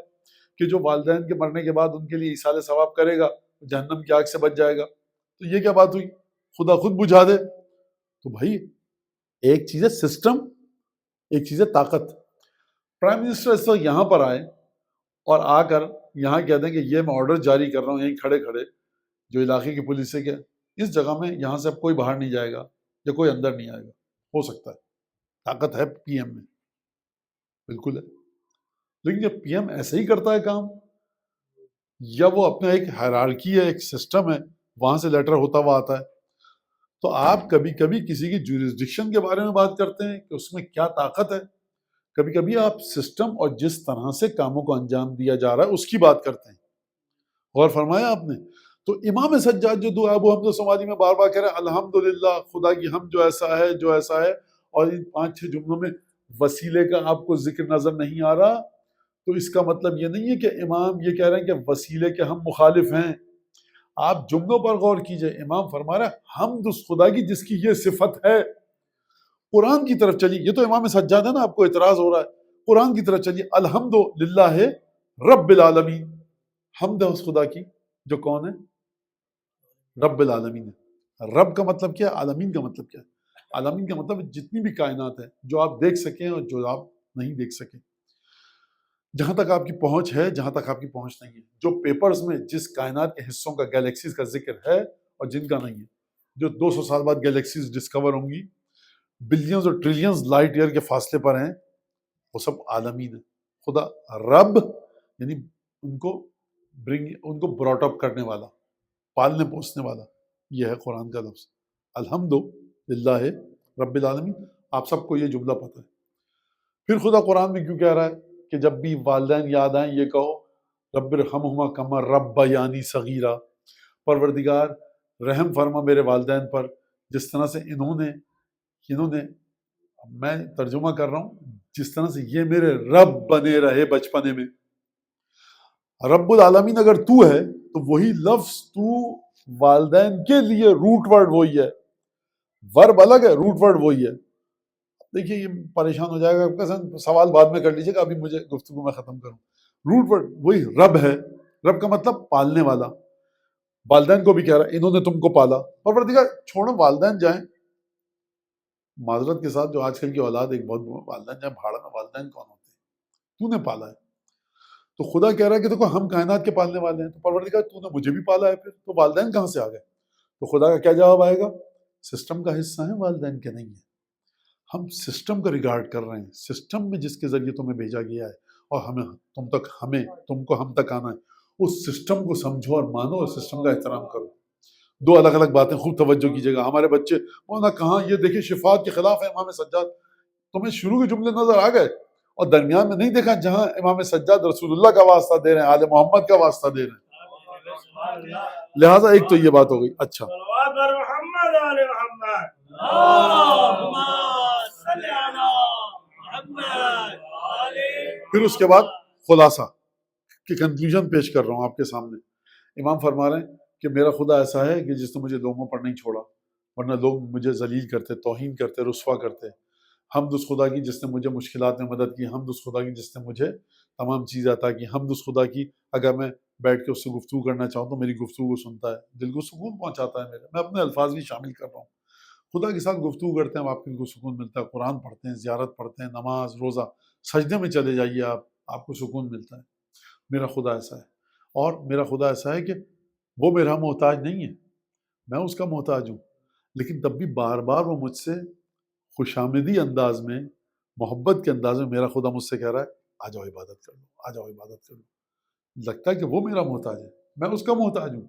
کہ جو والدین کے مرنے کے بعد ان کے لیے ایصال ثواب کرے گا جہنم کی آگ سے بچ جائے گا؟ تو یہ کیا بات ہوئی؟ خدا خود بجھا دے. تو بھائی ایک چیز ہے سسٹم، ایک چیز ہے طاقت. پرائم منسٹر اس وقت یہاں پر آئے اور آ کر یہاں کہہ دیں کہ یہ میں آرڈر جاری کر رہا ہوں یہیں کھڑے کھڑے، جو علاقے کی پولیس ہے کہ اس جگہ میں یہاں سے اب کوئی باہر نہیں جائے گا یا کوئی اندر نہیں آئے گا. ہو سکتا ہے، طاقت ہے پی ایم میں، بالکل ہے. لیکن جب پی ایم ایسے ہی کرتا ہے کام، یا وہ اپنا ایک ہائرارکی ہے، ایک سسٹم ہے، وہاں سے لیٹر ہوتا ہوا آتا ہے، تو آپ کبھی کبھی کسی کی جوریسڈکشن کے بارے میں بات کرتے ہیں کہ اس میں کیا طاقت ہے. کبھی کبھی آپ سسٹم اور جس طرح سے کاموں کو انجام دیا جا رہا ہے اس کی بات کرتے ہیں. غور فرمایا آپ نے؟ تو امام سجاد جو دعا ابو حمد سمالی میں بار بار کہہ رہے ہیں الحمدللہ خدا کی ہم جو ایسا ہے جو ایسا ہے، اور ان 5-6 جملوں میں وسیلے کا آپ کو ذکر نظر نہیں آ رہا، تو اس کا مطلب یہ نہیں ہے کہ امام یہ کہہ رہے ہیں کہ وسیلے کے ہم مخالف ہیں. آپ جملوں پر غور کیجئے. امام فرما رہا ہے حمد اس خدا کی جس کی یہ صفت ہے. قرآن کی طرف چلیے، یہ تو امام سجاد ہے نا، آپ کو اعتراض ہو رہا ہے. قرآن کی طرف چلیے، الحمدللہ رب العالمین، حمد ہے اس خدا کی جو کون ہے؟ رب العالمین ہے. رب کا مطلب کیا ہے؟ عالمین کا مطلب کیا ہے؟ عالمین کا مطلب جتنی بھی کائنات ہے جو آپ دیکھ سکیں اور جو آپ نہیں دیکھ سکیں، جہاں تک آپ کی پہنچ ہے، جہاں تک آپ کی پہنچ نہیں ہے، جو پیپرز میں جس کائنات کے حصوں کا گیلیکسیز کا ذکر ہے اور جن کا نہیں ہے، جو 200 سال بعد گیلیکسیز ڈسکور ہوں گی، بلینز اور ٹریلینز لائٹ ایئر کے فاصلے پر ہیں، وہ سب عالمین ہیں. خدا رب یعنی ان کو براٹ اپ کرنے والا، پالنے پوسنے والا. یہ ہے قرآن کا لفظ الحمدللہ رب العالمین. آپ سب کو یہ جملہ پتہ ہے. پھر خدا قرآن میں کیوں کہہ رہا ہے کہ جب بھی والدین یاد آئیں یہ کہو رب ارحمہما کما ربیانی صغیرا، پروردگار رحم فرما میرے والدین پر جس طرح سے انہوں نے میں ترجمہ کر رہا ہوں، جس طرح سے یہ میرے رب بنے رہے بچپنے میں. رب العالمین اگر تو ہے تو وہی لفظ تو والدین کے لیے روٹ ورڈ وہی ہے، ورب الگ ہے، روٹ ورڈ وہی ہے. دیکھیے یہ پریشان ہو جائے گا، سوال بعد میں کر لیجیے گا، ابھی مجھے گفتگو میں ختم کروں. روٹ ورڈ وہی رب ہے. رب کا مطلب پالنے والا. والدین کو بھی کہہ رہا ہے انہوں نے تم کو پالا. پروردگار چھوڑو والدین جائیں، معذرت کے ساتھ جو آج کل کی اولاد ایک بہت والدین جائیں بھاڑا میں، والدین کون ہوتے ہیں؟ تو نے پالا ہے. تو خدا کہہ رہا ہے کہ دیکھو ہم کائنات کے پالنے والے ہیں. تو پروردگار تو نے مجھے بھی پالا ہے، پھر تو والدین کہاں سے آ گئے؟ تو خدا کا کیا جواب آئے گا؟ سسٹم کا حصہ ہیں، والدین کے نہیں ہیں. ہم سسٹم کا ریگارڈ کر رہے ہیں. سسٹم میں جس کے ذریعے تمہیں بھیجا گیا ہے اور تم کو ہم تک آنا ہے، اس سسٹم کو سمجھو اور مانو اور سسٹم کا احترام کرو. دو الگ الگ باتیں، خوب توجہ کیجیے گا. ہمارے بچے وہ نہ کہاں، یہ دیکھیں شفاعت کے خلاف ہے امام سجاد. تمہیں شروع کے جملے نظر آ گئے اور درمیان میں نہیں دیکھا جہاں امام سجاد رسول اللہ کا واسطہ دے رہے ہیں، آل محمد کا واسطہ دے رہے ہیں. لہٰذا ایک تو یہ بات ہو گئی. اچھا پھر اس کے بعد خلاصہ کہ کنکلوژن پیش کر رہا ہوں آپ کے سامنے. امام فرما رہے ہیں کہ میرا خدا ایسا ہے کہ جس نے مجھے لوگوں پر نہیں چھوڑا، ورنہ لوگ مجھے ذلیل کرتے، توہین کرتے، رسوا کرتے. حمد اس خدا کی جس نے مجھے مشکلات میں مدد کی. حمد اس خدا کی جس نے مجھے تمام چیزیں عطا کی. حمد اس خدا کی اگر میں بیٹھ کے اس سے گفتگو کرنا چاہوں تو میری گفتگو کو سنتا ہے، دل کو سکون پہنچاتا ہے میرے. میں اپنے الفاظ بھی شامل کر رہا ہوں. خدا کے ساتھ گفتگو کرتے ہیں آپ کو سکون ملتا ہے. قرآن پڑھتے ہیں، زیارت پڑھتے ہیں، نماز روزہ، سجدے میں چلے جائیے آپ کو سکون ملتا ہے. میرا خدا ایسا ہے. اور میرا خدا ایسا ہے کہ وہ میرا محتاج نہیں ہے، میں اس کا محتاج ہوں. لیکن تب بھی بار بار وہ مجھ سے خوش آمدی انداز میں، محبت کے انداز میں میرا خدا مجھ سے کہہ رہا ہے آ جاؤ عبادت کر لو، آ جاؤ عبادت کر لو. لگتا ہے کہ وہ میرا محتاج ہے، میں اس کا محتاج ہوں.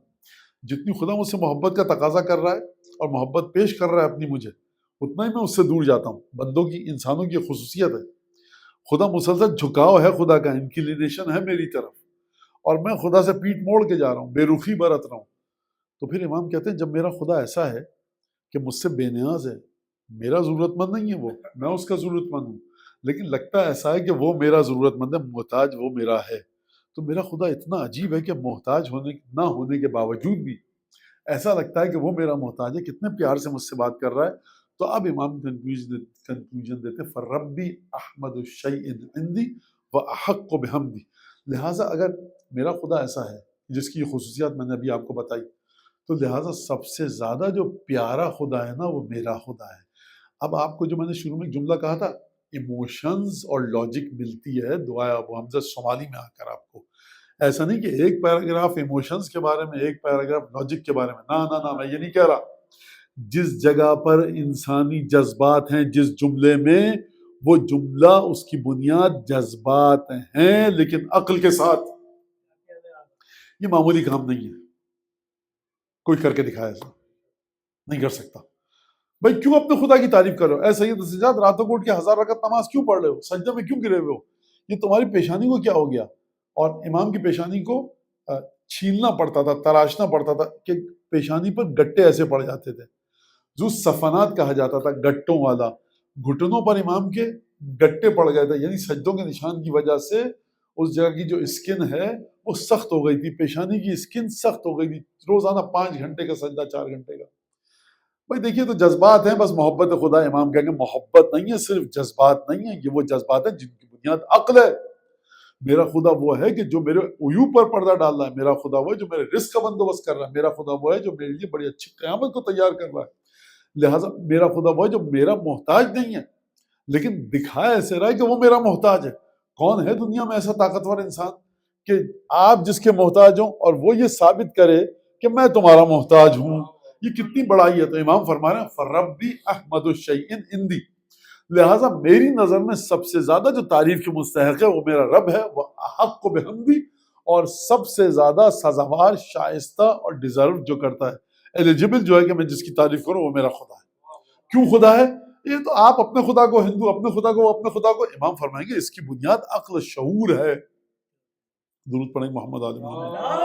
جتنی خدا مجھ سے محبت کا تقاضا کر رہا ہے اور محبت پیش کر رہا ہے اپنی مجھے، اتنا ہی میں اس سے دور جاتا ہوں. بندوں کی، انسانوں کی خصوصیت ہے. خدا مسلسل جھکاؤ ہے، خدا کا انکلینیشن ہے میری طرف، اور میں خدا سے پیٹ موڑ کے جا رہا ہوں، بے رخی برت رہا ہوں. تو پھر امام کہتے ہیں جب میرا خدا ایسا ہے کہ مجھ سے بے نیاز ہے، میرا ضرورت مند نہیں ہے وہ، میں اس کا ضرورت مند ہوں، لیکن لگتا ایسا ہے کہ وہ میرا ضرورت مند ہے، محتاج وہ میرا ہے. تو میرا خدا اتنا عجیب ہے کہ محتاج نہ ہونے کے باوجود بھی ایسا لگتا ہے کہ وہ میرا محتاج ہے. کتنے پیار سے مجھ سے بات کر رہا ہے. تو اب امام کنکلوژن دیتے فَرَبِّ أَحْمَدُ الشَّيْءٍ عِنْدِي وَأَحَقُّ بِحَمْدِي. لہٰذا اگر میرا خدا ایسا ہے جس کی خصوصیات میں نے ابھی آپ کو بتائی، تو لہٰذا سب سے زیادہ جو پیارا خدا ہے نا وہ میرا خدا ہے. اب آپ کو جو میں نے شروع میں جملہ کہا تھا، ایموشنز اور لاجک ملتی ہے دعائے ابو حمزہ شمالی میں آ کر. آپ کو ایسا نہیں کہ ایک پیراگراف ایموشنز کے بارے میں، ایک پیراگراف لاجک کے بارے میں، نہ میں یہ نہیں کہہ رہا. جس جگہ پر انسانی جذبات ہیں، جس جملے میں، وہ جملہ اس کی بنیاد جذبات ہیں لیکن عقل کے ساتھ. یہ معمولی کام نہیں ہے. کوئی کر کے دکھایا ایسا نہیں کر سکتا. بھائی کیوں اپنے خدا کی تعریف کر رہے ہو؟ اے سید سجاد راتوں کو اٹھ کے 1000 رکعت نماز کیوں پڑھ رہے ہو؟ سجدے میں کیوں گرے ہوئے ہو؟ یہ تمہاری پیشانی کو کیا ہو گیا؟ اور امام کی پیشانی کو چھیلنا پڑتا تھا، تراشنا پڑتا تھا کہ پیشانی پر گٹے ایسے پڑ جاتے تھے. جو صفنات کہا جاتا تھا، گٹوں والا. گھٹنوں پر امام کے گٹے پڑ گئے تھے، یعنی سجدوں کے نشان کی وجہ سے اس جگہ کی جو اسکن ہے وہ سخت ہو گئی تھی. پیشانی کی اسکن سخت ہو گئی تھی. روزانہ 5 گھنٹے کا سجدہ، 4 گھنٹے کا. بھائی دیکھیے تو جذبات ہیں، بس محبت خدا. امام کہیں گے محبت نہیں ہے، صرف جذبات نہیں ہیں. یہ وہ جذبات ہیں جن کی بنیاد عقل ہے. میرا خدا وہ ہے کہ جو میرے عیوب پر پردہ ڈال رہا ہے. میرا خدا وہ ہے جو میرے رزق کا بندوبست کر رہا ہے. میرا خدا وہ ہے جو میرے لیے بڑی اچھی قیامت کو تیار کر رہا ہے. لہٰذا میرا خدا وہ ہے جو میرا محتاج نہیں ہے لیکن دکھایا ایسے رہا ہے کہ وہ میرا محتاج ہے. کون ہے دنیا میں ایسا طاقتور انسان کہ آپ جس کے محتاج ہوں اور وہ یہ ثابت کرے کہ میں تمہارا محتاج ہوں؟ یہ کتنی بڑائی ہے. تو امام فرما رہے ہیں فَرَبِّ أَحْمَدُ الشَّيْءٍ عِنْدِي. لہٰذا میری نظر میں سب سے زیادہ جو تعریف کی مستحق ہے وہ میرا رب ہے. وہ أَحَقُّ بِحَمْدِي، اور سب سے زیادہ سزاوار، شائستہ اور ڈیزرو جو کرتا ہے، ایلیجبل جو ہے کہ میں جس کی تعریف کروں، وہ میرا خدا ہے. کیوں خدا ہے؟ یہ تو آپ اپنے خدا کو، ہندو اپنے خدا کو، اپنے خدا کو. امام فرمائیں گے اس کی بنیاد عقل، شعور ہے. درود پڑھیں محمد علی محمد.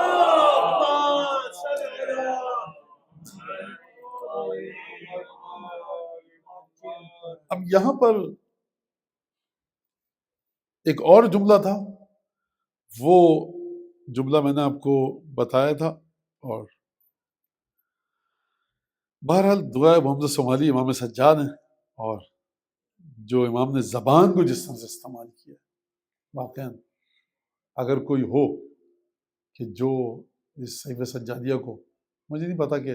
اب یہاں پر ایک اور جملہ تھا، وہ جملہ میں نے آپ کو بتایا تھا. اور بہرحال دعائے ابو حمزہ شمالی امام سجاد ہیں، اور جو امام نے زبان کو جس طرح سے استعمال کیا، واقعاً اگر کوئی ہو کہ جو اس صحیفہ سجادیہ کو، مجھے نہیں پتا کہ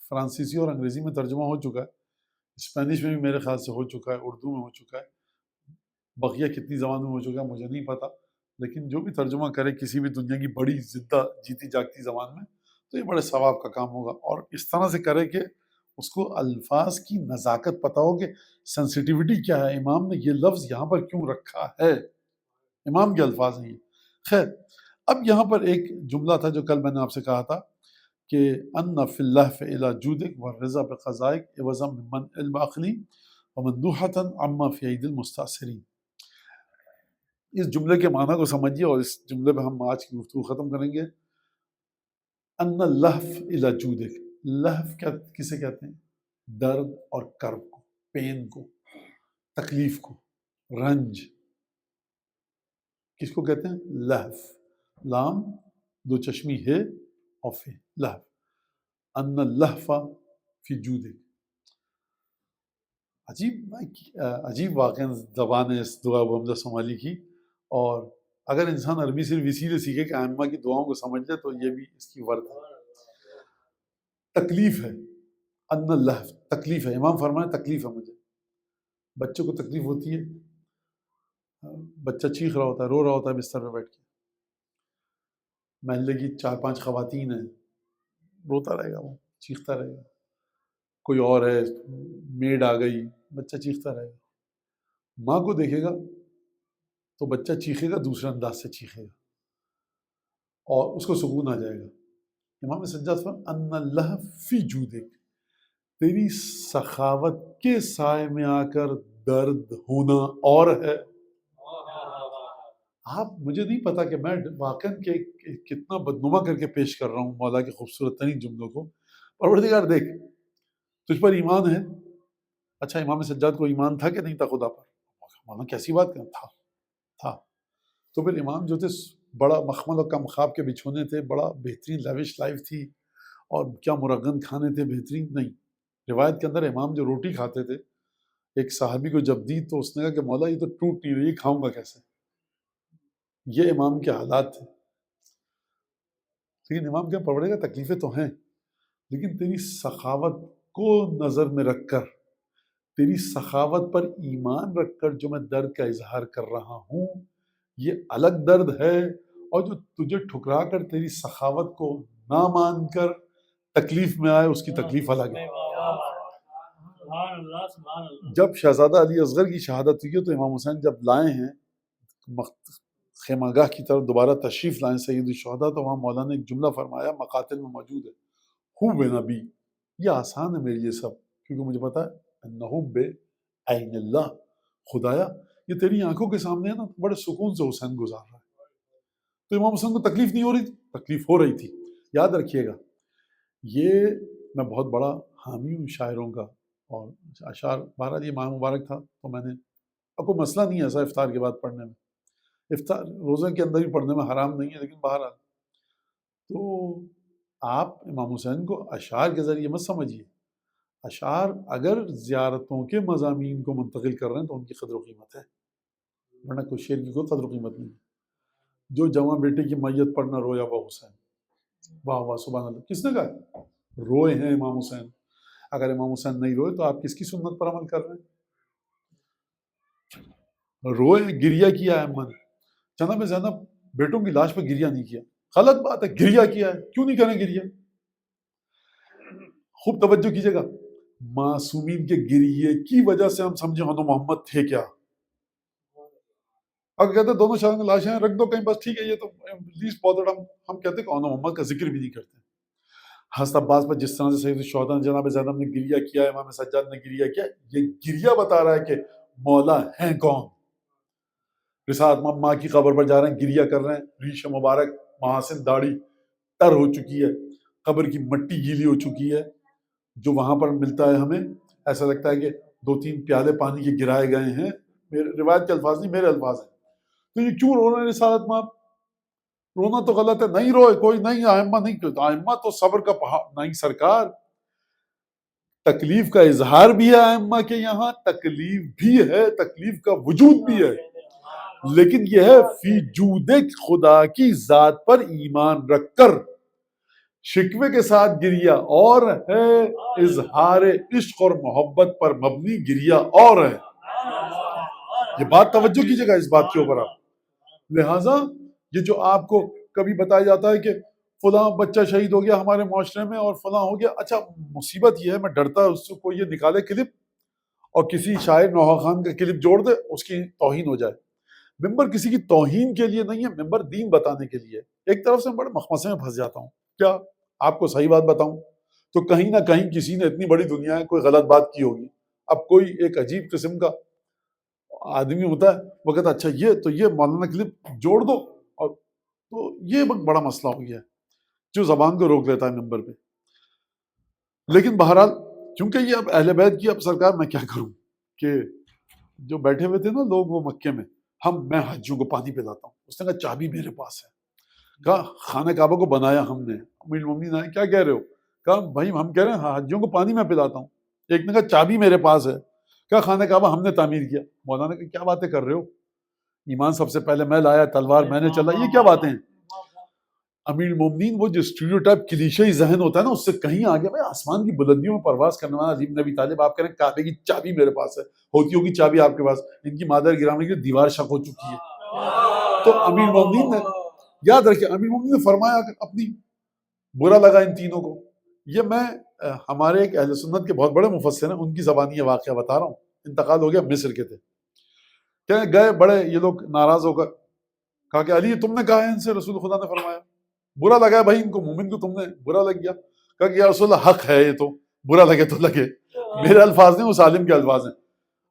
فرانسیسی اور انگریزی میں ترجمہ ہو چکا ہے، اسپینش میں بھی میرے خیال سے ہو چکا ہے، اردو میں ہو چکا ہے، بقیہ کتنی زبان میں ہو چکا ہے مجھے نہیں پتا، لیکن جو بھی ترجمہ کرے کسی بھی دنیا کی بڑی زندہ جیتی جاگتی زبان میں تو یہ بڑے ثواب کا کام ہوگا، اور اس طرح سے کرے کہ اس کو الفاظ کی نزاکت پتہ ہو کہ سینسیٹیوٹی کیا ہے، امام نے یہ لفظ یہاں پر کیوں رکھا ہے، امام کے الفاظ ہیں یہ۔ خیر، اب یہاں پر ایک جملہ تھا جو کل میں نے آپ سے کہا تھا کہ ان فی اللہ فعلا جودک والرضا بقضائک عوضا ممن الباخلی ومندوحتا عما فی عید المستاثرین۔ اس جملے کے معنی کو سمجھیے اور اس جملے پہ ہم آج کی گفتگو ختم کریں گے۔ ان اللہف الی جودک، لہف کیا کسے کہتے ہیں؟ درد اور کرب کو، پین کو، تکلیف کو، رنج، کس کو کہتے ہیں؟ لہف، لام دو چشمی ہے اور فے، لہف، ان اللہف فی جودک۔ عجیب واقعہ زبان ہے اس دعا ابو حمزہ صومالی کی، اور اگر انسان عربی صرف اسی لیے سیکھے کہ ائمہ کی دعاؤں کو سمجھ لے تو یہ بھی اس کی ورد ہے۔ تکلیف ہے، ان اللہف تکلیف ہے، امام فرمائے تکلیف ہے مجھے۔ بچوں کو تکلیف ہوتی ہے، بچہ چیخ رہا ہوتا ہے، رو رہا ہوتا ہے بستر پہ بیٹھ کے، محلے کی 4-5 خواتین ہیں، روتا رہے گا، وہ چیختا رہے گا، کوئی اور ہے، میڈ آ گئی، بچہ چیختا رہے گا، ماں کو دیکھے گا تو بچہ چیخے گا دوسرے انداز سے چیخے گا اور اس کو سکون آ جائے گا۔ امام سجاد فرماتے ہیں ان اللہ فی جودک، تیری سخاوت کے سائے میں آ کر درد ہونا اور ہے۔ آپ مجھے نہیں پتا کہ میں واقعاً کہ کتنا بدنما کر کے پیش کر رہا ہوں مولا کے خوبصورت ترین جملوں کو۔ پروردگار دیکھ، تجھ پر ایمان ہے۔ اچھا، امام سجاد کو ایمان تھا کہ نہیں تھا خدا پر؟ مولانا کیسی بات کریں، تھا۔ تو پھر امام جو تھے بڑا مخمل و کم خواب کے بچھونے تھے، بڑا بہترین لیوش لائف تھی، اور کیا مرغن کھانے تھے بہترین۔ نہیں، روایت کے اندر امام جو روٹی کھاتے تھے، ایک صحابی کو جب دی تو اس نے کہا کہ مولا یہ تو ٹوٹ نہیں رہی، کھاؤں گا کیسے؟ یہ امام کے حالات تھے۔ لیکن امام کیا پڑھے گا، تکلیفیں تو ہیں، لیکن تیری سخاوت کو نظر میں رکھ کر، تیری سخاوت پر ایمان رکھ کر جو میں درد کا اظہار کر رہا ہوں یہ الگ درد ہے، اور جو تجھے ٹھکرا کر تیری سخاوت کو نہ مان کر تکلیف میں آئے اس کی تکلیف الگ ہے۔ جب شہزادہ علی اصغر کی شہادت ہوئی ہے تو امام حسین جب لائے ہیں خیمہ گاہ کی طرف دوبارہ تشریف لائیں سید الشہداء، تو وہاں مولانا نے ایک جملہ فرمایا مقاتل میں موجود ہے، ہو بے نبی، یہ آسان ہے میرے لیے سب، کیونکہ مجھے پتا ہے انہو بے عین اللہ، خدایا یہ تیری آنکھوں کے سامنے ہے نا، بڑے سکون سے حسین گزار رہا ہے۔ تو امام حسین کو تکلیف نہیں ہو رہی تھی؟ تکلیف ہو رہی تھی۔ یاد رکھیے گا، یہ میں بہت بڑا حامی ہوں شاعروں کا، اور اشعار، بہرحال یہ ماہ مبارک تھا تو میں نے، اب کوئی مسئلہ نہیں ہے ایسا افطار کے بعد پڑھنے میں، افطار روزے کے اندر بھی پڑھنے میں حرام نہیں ہے، لیکن بہرحال تو آپ امام حسین کو اشعار کے ذریعے مت سمجھیے، اشعار اگر زیارتوں کے مضامین کو منتقل کر رہے ہیں تو ان کی قدر و قیمت ہے، ورنہ کوئی شعر کی کوئی قدر و قیمت نہیں ہے۔ جو جواں بیٹے کی میت پر نہ رویا وہ حسین، واہ واہ سبحان اللہ، کس نے کہا؟ روئے ہیں امام حسین۔ اگر امام حسین نہیں روئے تو آپ کس کی سنت پر عمل کر رہے ہیں؟ روئے، گریہ کیا ہے اماں نے، جناب زینب بیٹوں کی لاش پہ گریہ نہیں کیا، غلط بات ہے، گریہ کیا ہے، کیوں نہیں کریں گریہ؟ خوب توجہ کیجیے گا، معصومین کے گریے کی وجہ سے ہم سمجھیں ہم محمد تھے کیا؟ اگر کہتے ہیں دونوں شہروں میں لاشیں ہیں رکھ دو کہیں، بس ٹھیک ہے، یہ تو لیسٹ بادر، ہم کہتے ہیں کہ محمد کا ذکر بھی نہیں کرتے۔ حضرت عباس پر جس طرح سے سید الشہداء جناب زینب نے گریہ کیا، امام سجاد نے گریہ کیا، یہ گریہ بتا رہا ہے کہ مولا ہیں کون۔ رسالت ماں کی قبر پر جا رہے ہیں، گریہ کر رہے ہیں، ریش مبارک، محاسن، داڑھی تر ہو چکی ہے، قبر کی مٹی گیلی ہو چکی ہے، جو وہاں پر ملتا ہے ہمیں ایسا لگتا ہے کہ 2-3 پیالے پانی کے گرائے گئے ہیں، روایت کے الفاظ نہیں میرے الفاظ ہیں۔ تو یہ کیوں رو رہے ہیں رسالت ماں؟ رونا تو غلط ہے، نہیں روئے، کوئی نہیں، ائمہ نہیں، ائمہ تو صبر کا پہاڑ نہیں سرکار، تکلیف کا اظہار بھی ہے ائمہ کے یہاں، تکلیف بھی ہے، تکلیف کا وجود بھی ہے، لیکن یہ ہے فی جود خدا کی ذات پر ایمان رکھ کر شکوے کے ساتھ گریا اور ہے، اظہار عشق اور محبت پر مبنی گریا اور ہے۔ یہ بات توجہ کیجئے گا اس بات کے اوپر آپ۔ لہٰذا یہ جو آپ کو کبھی بتایا جاتا ہے کہ فلاں بچہ شہید ہو گیا ہمارے معاشرے میں اور فلاں ہو گیا، اچھا مصیبت یہ ہے، میں ڈرتا اس کو یہ نکالے کلپ اور کسی شاعر نوحہ خان کا کلپ جوڑ دے، اس کی توہین ہو جائے۔ ممبر کسی کی توہین کے لیے نہیں ہے، ممبر دین بتانے کے لیے۔ ایک طرف سے میں بڑے مخمصے میں پھنس جاتا ہوں، کیا آپ کو صحیح بات بتاؤں تو کہیں نہ کہیں کسی نے، اتنی بڑی دنیا ہے، کوئی غلط بات کی ہوگی۔ اب کوئی ایک عجیب قسم کا آدمی ہوتا ہے، وہ کہتا ہے اچھا یہ مولانا کلپ جوڑ دو، اور تو یہ بڑا مسئلہ ہو گیا ہے جو زبان کو روک لیتا ہے ممبر پہ۔ لیکن بہرحال چونکہ یہ اب اہل بیت کی، اب سرکار میں کیا کروں کہ جو بیٹھے ہوئے تھے نا لوگ وہ مکے میں، میں حاجیوں کو پانی پلاتا ہوں، اس نے کہا چابی میرے پاس ہے۔ کہا خانہ کعبہ کو بنایا ہم نے۔ امیر المومنین آئے، کیا کہہ رہے ہو؟ کہا بھائی ہم کہہ رہے ہیں حاجیوں کو پانی میں پلاتا ہوں۔ ایک نے کہا چابی میرے پاس ہے۔ کہا خانہ کعبہ ہم نے تعمیر کیا۔ مولانا کہ کیا باتیں کر رہے ہو، ایمان سب سے پہلے میں لایا، تلوار میں نے چلا، یہ کیا باتیں ہیں؟ امیر المومنین وہ جو اسٹیریوٹائپ کلیشئی ذہن ہوتا ہے نا، اس سے کہیں آگے، بھائی آسمان کی بلندیوں میں پرواز کرنے والا علی بن ابی طالب، آپ کہہ رہے ہیں کعبے کی چابی میرے پاس ہے، ہوتی ہوگی چابی آپ کے پاس، ان کی مادر گرامی کی دیوار شق ہو چکی ہے۔ تو امیر المومنین نے، یاد رکھیں، امیر المومنین نے فرمایا کہ اپنی برا لگا ان تینوں کو۔ یہ میں ہمارے ایک اہل سنت کے بہت بڑے مفسر ہیں، ان کی زبانی یہ واقعہ بتا رہا ہوں، انتقال ہو گیا، مصر کے تھے، کہ گئے بڑے یہ لوگ ناراض ہو کر، کہا کہ علی تم نے کہا ہے ان سے، رسول خدا نے فرمایا، برا لگا ہے بھائی ان کو، مومن کو تم نے برا لگ گیا۔ کہا کہ یا رسول اللہ حق ہے، یہ تو برا لگے تو لگے، میرے الفاظ نہیں، اس عالم کے الفاظ ہیں۔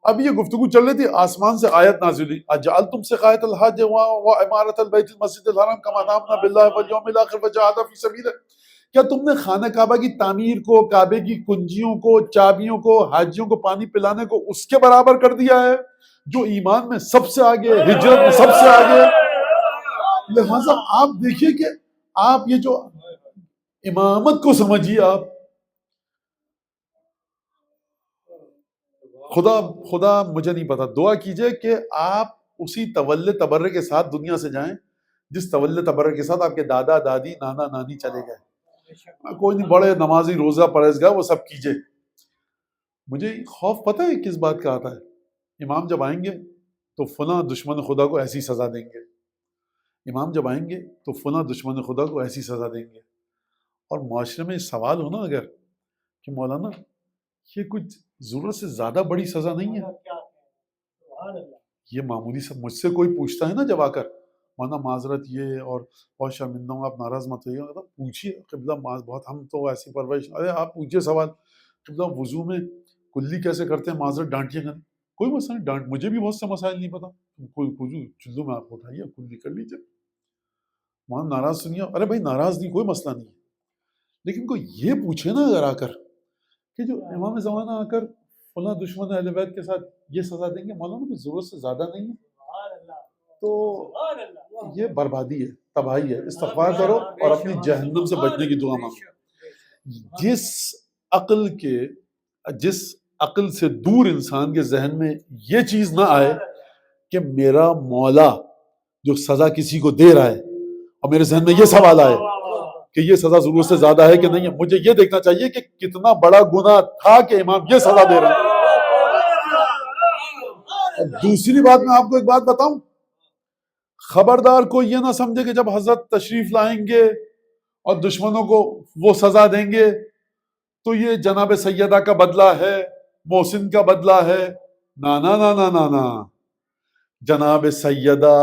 اب یہ گفتگو چل رہی تھی، آسمان سے آیت نازل ہوئی، اجعلتم سقایۃ الحاج وعمارۃ البیت المسجد الحرام کما آمنا باللہ والیوم الاخر وجاہد فی سبیلہ، کیا تم نے خانہ کعبہ کی تعمیر کو، کعبے کی کنجیوں کو، چابیوں کو، حاجیوں کو پانی پلانے کو اس کے برابر کر دیا ہے جو ایمان میں سب سے آگے، ہجرت میں سب سے آگے؟ لہٰذا آپ دیکھیے کہ آپ یہ جو امامت کو سمجھیے، آپ خدا مجھے نہیں پتا، دعا کیجئے کہ آپ اسی تول تبرے کے ساتھ دنیا سے جائیں جس تول تبرے کے ساتھ آپ کے دادا دادی نانا نانی چلے گئے۔ کوئی نہیں، بڑے نمازی روزہ پرہیزگار وہ سب کیجئے، مجھے خوف پتہ ہے کس بات کا آتا ہے؟ امام جب آئیں گے تو فلاں دشمن خدا کو ایسی سزا دیں گے، امام جب آئیں گے تو فلاں دشمن خدا کو ایسی سزا دیں گے، اور معاشرے میں سوال ہونا اگر کہ مولانا یہ کچھ ضرورت سے زیادہ بڑی سزا نہیں ہے؟ یہ معمولی سب مجھ سے کوئی پوچھتا ہے نا جب آ کر، مولانا معذرت یہ، اور بہت شرمندہ ہوں، آپ ناراض مت ہوئیے، پوچھیے قبلہ بہت، ہم تو ایسی پرورش، ارے آپ پوچھیے سوال، قبلہ وضو میں کلی کیسے کرتے ہیں، معذرت ڈانٹیے گا، کوئی مسئلہ نہیں، ڈانٹ، مجھے بھی بہت سے مسائل نہیں پتا، کوئی وضو چلو میں آپ کو اٹھائیے کلی کر لیجیے، وہاں ناراض سنیے، ارے بھائی ناراض نہیں، کوئی مسئلہ نہیں ہے، لیکن کوئی یہ پوچھے نا اگر آ کر کہ جو امام زمانہ آ کر فلاں دشمن اہل بیت کے ساتھ یہ سزا دیں گے، مولانا کوئی ضرورت سے زیادہ نہیں ہے، تو یہ بربادی ہے، تباہی ہے۔ استغفار کرو اور اپنی جہنم سے بچنے کی دعا مانگو۔ جس عقل سے دور انسان کے ذہن میں یہ چیز نہ آئے کہ میرا مولا جو سزا کسی کو دے رہا ہے، اور میرے ذہن میں یہ سوال آئے کہ یہ سزا ضرورت سے زیادہ ہے کہ نہیں ہے، مجھے یہ دیکھنا چاہیے کہ کتنا بڑا گناہ تھا کہ امام یہ سزا دے رہے ہیں۔ دوسری بات میں آپ کو ایک بات بتاؤں، خبردار کوئی یہ نہ سمجھے کہ جب حضرت تشریف لائیں گے اور دشمنوں کو وہ سزا دیں گے تو یہ جناب سیدہ کا بدلہ ہے، محسن کا بدلہ ہے، نا نا نا نا نا نا، جناب سیدہ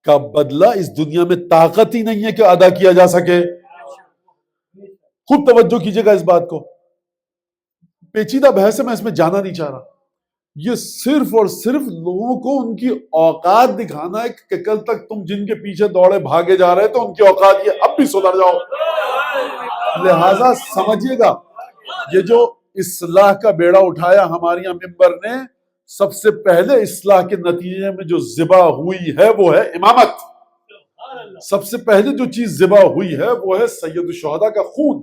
کا بدلہ اس دنیا میں طاقت ہی نہیں ہے کہ ادا کیا جا سکے۔ خوب توجہ کیجئے گا اس بات کو، پیچیدہ بحث ہے، میں اس میں جانا نہیں چاہ رہا، یہ صرف اور صرف لوگوں کو ان کی اوقات دکھانا ہے کہ کل تک تم جن کے پیچھے دوڑے بھاگے جا رہے تو ان کی اوقات یہ اب بھی سدھر جاؤ۔ لہٰذا سمجھیے گا، یہ جو اصلاح کا بیڑا اٹھایا ہماری یہاں ممبر نے، سب سے پہلے اصلاح کے نتیجے میں جو ذبح ہوئی ہے وہ ہے امامت۔ سب سے پہلے جو چیز ذبح ہوئی ہے وہ ہے سید الشہداء کا خون۔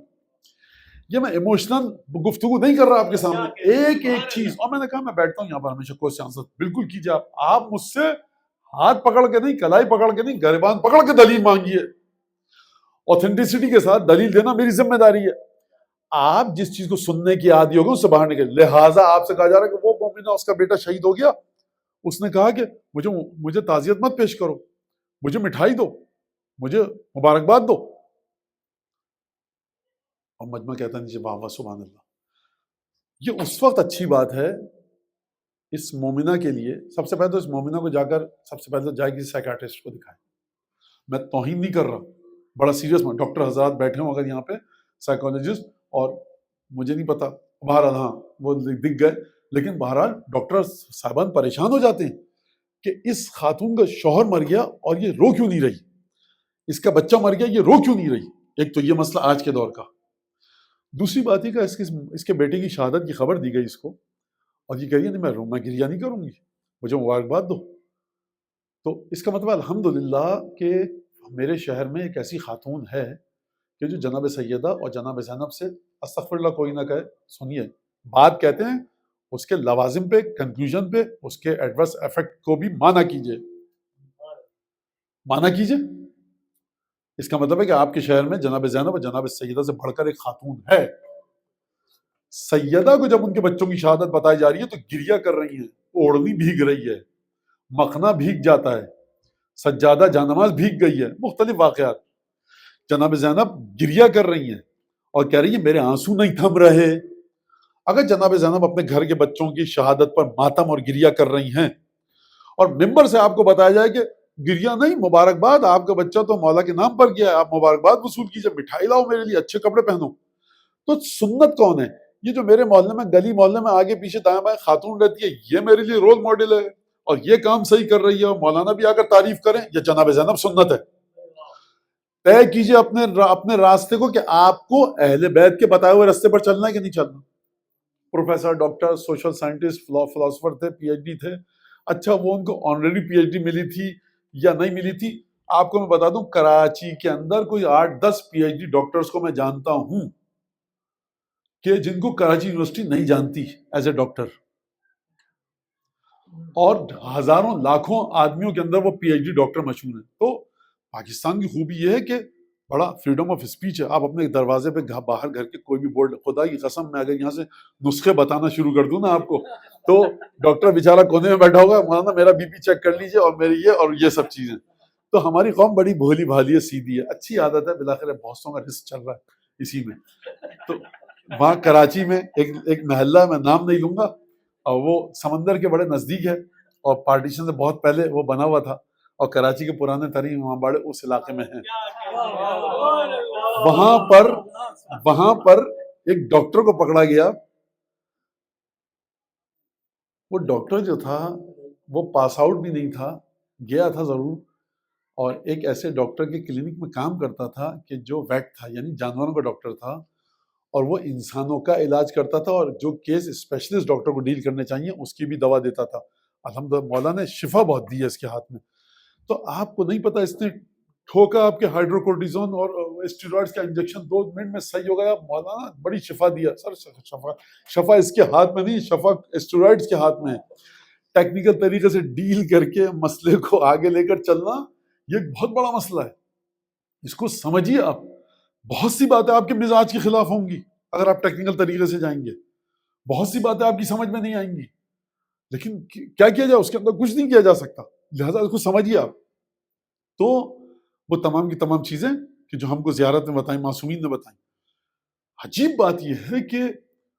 یہ میں ایموشنل گفتگو نہیں کر رہا آپ کے سامنے، ایک ایک چیز. اور میں نے کہا میں بیٹھتا ہوں یہاں پر ہمیشہ کوشچن آنسر بالکل کیجیے. آپ مجھ سے ہاتھ پکڑ کے نہیں، کلائی پکڑ کے نہیں، گریبان پکڑ کے دلیل مانگیے. اوتھینٹسٹی کے ساتھ دلیل دینا میری ذمہ داری ہے. آپ جس چیز کو سننے کی عادی ہوگی اس سے باہر نکل. لہٰذا آپ سے کہا جا رہا ہے کہ وہ مومنہ اس کا بیٹا شہید ہو گیا، اس نے کہا کہ مجھے تعزیت مت پیش کرو، مجھے مٹھائی دو، مجھے مبارکباد دو. اور مجمع کہتا ہے واہ واہ سبحان اللہ. یہ اس وقت اچھی بات ہے اس مومنہ کے لیے. سب سے پہلے تو اس مومنہ کو جا کر سب سے پہلے تو جائے کسی سائیکاٹرسٹ کو دکھائے. میں توہین نہیں کر رہا، بڑا سیریس میں. ڈاکٹر حضرات بیٹھے ہوں اگر یہاں پہ سائیکالوجسٹ، اور مجھے نہیں پتا، بہرحال ہاں وہ دکھ گئے، لیکن بہرحال ڈاکٹر صاحبان پریشان ہو جاتے ہیں کہ اس خاتون کا شوہر مر گیا اور یہ رو کیوں نہیں رہی، اس کا بچہ مر گیا یہ رو کیوں نہیں رہی. ایک تو یہ مسئلہ آج کے دور کا. دوسری بات یہ کہ اس کے بیٹے کی شہادت کی خبر دی گئی اس کو، اور یہ کہہ رہی ہے نہیں میں گریہ نہیں کروں گی، مجھے مبارکباد دو. تو اس کا مطلب الحمدللہ کہ میرے شہر میں ایک ایسی خاتون ہے کہ جو جناب سیدہ اور جناب زینب سے استغفر اللہ کوئی نہ کہے. سنیے بات کہتے ہیں اس کے لوازم پہ، کنکلوژن پہ، اس کے ایڈورس ایفیکٹ کو بھی مانا کیجئے. مانا کیجئے. اس کا مطلب ہے کہ آپ کے شہر میں جناب زینب اور جناب سیدہ سے بڑھ کر ایک خاتون ہے. سیدہ کو جب ان کے بچوں کی شہادت بتائی جا رہی ہے تو گریہ کر رہی ہیں، اوڑھنی بھیگ رہی ہے، مخنا بھیگ جاتا ہے، سجادہ جانماز بھیگ گئی ہے، مختلف واقعات. جناب زینب گریہ کر رہی ہیں اور کہہ رہی ہیں میرے آنسو نہیں تھم رہے. اگر جناب زینب اپنے گھر کے بچوں کی شہادت پر ماتم اور گریہ کر رہی ہیں اور ممبر سے آپ کو بتایا جائے کہ گریہ نہیں مبارکباد، آپ کا بچہ تو مولا کے نام پر گیا ہے، آپ مبارکباد وصول کیجئے، مٹھائی لاؤ میرے لیے، اچھے کپڑے پہنو. تو سنت کون ہے؟ یہ جو میرے محلے میں گلی محلے میں آگے پیچھے دائیں بائیں خاتون رہتی ہے، یہ میرے لیے رول ماڈل ہے اور یہ کام صحیح کر رہی ہے اور مولانا بھی آ کر تعریف کریں. یہ جناب زینب سنت ہے. طے کیجئے اپنے راستے کو کہ آپ کو اہل بیت کے بتائے ہوئے راستے پر چلنا ہے کہ نہیں چلنا. Professor, doctor, social scientist, philosopher تھے، پی ایچ ڈی تھے. اچھا وہ ان کو آنریری پی ایچ ڈی ملی تھی یا نہیں ملی تھی؟ آپ کو میں بتا دوں کراچی کے اندر کوئی 8-10 پی ایچ ڈی ڈاکٹرز کو میں جانتا ہوں کہ جن کو کراچی یونیورسٹی نہیں جانتی ایز اے ڈاکٹر، اور ہزاروں لاکھوں آدمیوں کے اندر وہ پی ایچ ڈی ڈاکٹر مشہور ہیں. تو پاکستان کی خوبی یہ ہے کہ بڑا فریڈم آف اسپیچ ہے. آپ اپنے دروازے پہ باہر گھر کے کوئی بھی بورڈ، خدا کی قسم میں اگر یہاں سے نسخے بتانا شروع کر دوں نا آپ کو تو ڈاکٹر بیچارہ کونے میں بیٹھا ہوگا، مولانا میرا بی پی چیک کر لیجئے اور میری یہ اور یہ سب چیزیں. تو ہماری قوم بڑی بھولی بھالی ہے، سیدھی ہے، اچھی عادت ہے. بلاخر بہتوں کا رزق چل رہا ہے اسی میں. تو وہاں کراچی میں ایک محلہ، میں نام نہیں لوں گا، اور وہ سمندر کے بڑے نزدیک ہے اور پارٹیشن سے بہت پہلے وہ بنا ہوا تھا، اور کراچی کے پرانے ترین امامباڑے اس علاقے میں ہیں. وہاں پر ایک ڈاکٹر کو پکڑا گیا. وہ ڈاکٹر جو تھا وہ پاس آؤٹ بھی نہیں تھا، گیا تھا ضرور، اور ایک ایسے ڈاکٹر کے کلینک میں کام کرتا تھا کہ جو ویٹ تھا، یعنی جانوروں کا ڈاکٹر تھا، اور وہ انسانوں کا علاج کرتا تھا، اور جو کیس اسپیشلسٹ ڈاکٹر کو ڈیل کرنے چاہیے اس کی بھی دوا دیتا تھا. الحمدللہ مولا نے شفا بہت دی ہے اس کے ہاتھ میں. تو آپ کو نہیں پتا اس نے ٹھوکا آپ کے ہائیڈروکورٹیزون اور اسٹیرائڈز کا انجیکشن 2 منٹ میں صحیح ہو گیا. مولانا بڑی شفا دیا. سر شفا اس کے ہاتھ میں نہیں، شفا اسٹیرائڈز کے ہاتھ میں ہے. ٹیکنیکل طریقے سے ڈیل کر کے مسئلے کو آگے لے کر چلنا یہ ایک بہت بڑا مسئلہ ہے. اس کو سمجھیے. آپ بہت سی باتیں آپ کے مزاج کے خلاف ہوں گی اگر آپ ٹیکنیکل طریقے سے جائیں گے، بہت سی باتیں آپ کی سمجھ میں نہیں آئیں گی، لیکن کیا کیا جائے، اس کے اندر کچھ نہیں کیا جا سکتا. لہٰذا اس کو سمجھیے آپ. تو وہ تمام کی تمام چیزیں کہ جو ہم کو زیارت میں بتائیں، معصومین نے بتائیں. عجیب بات یہ ہے کہ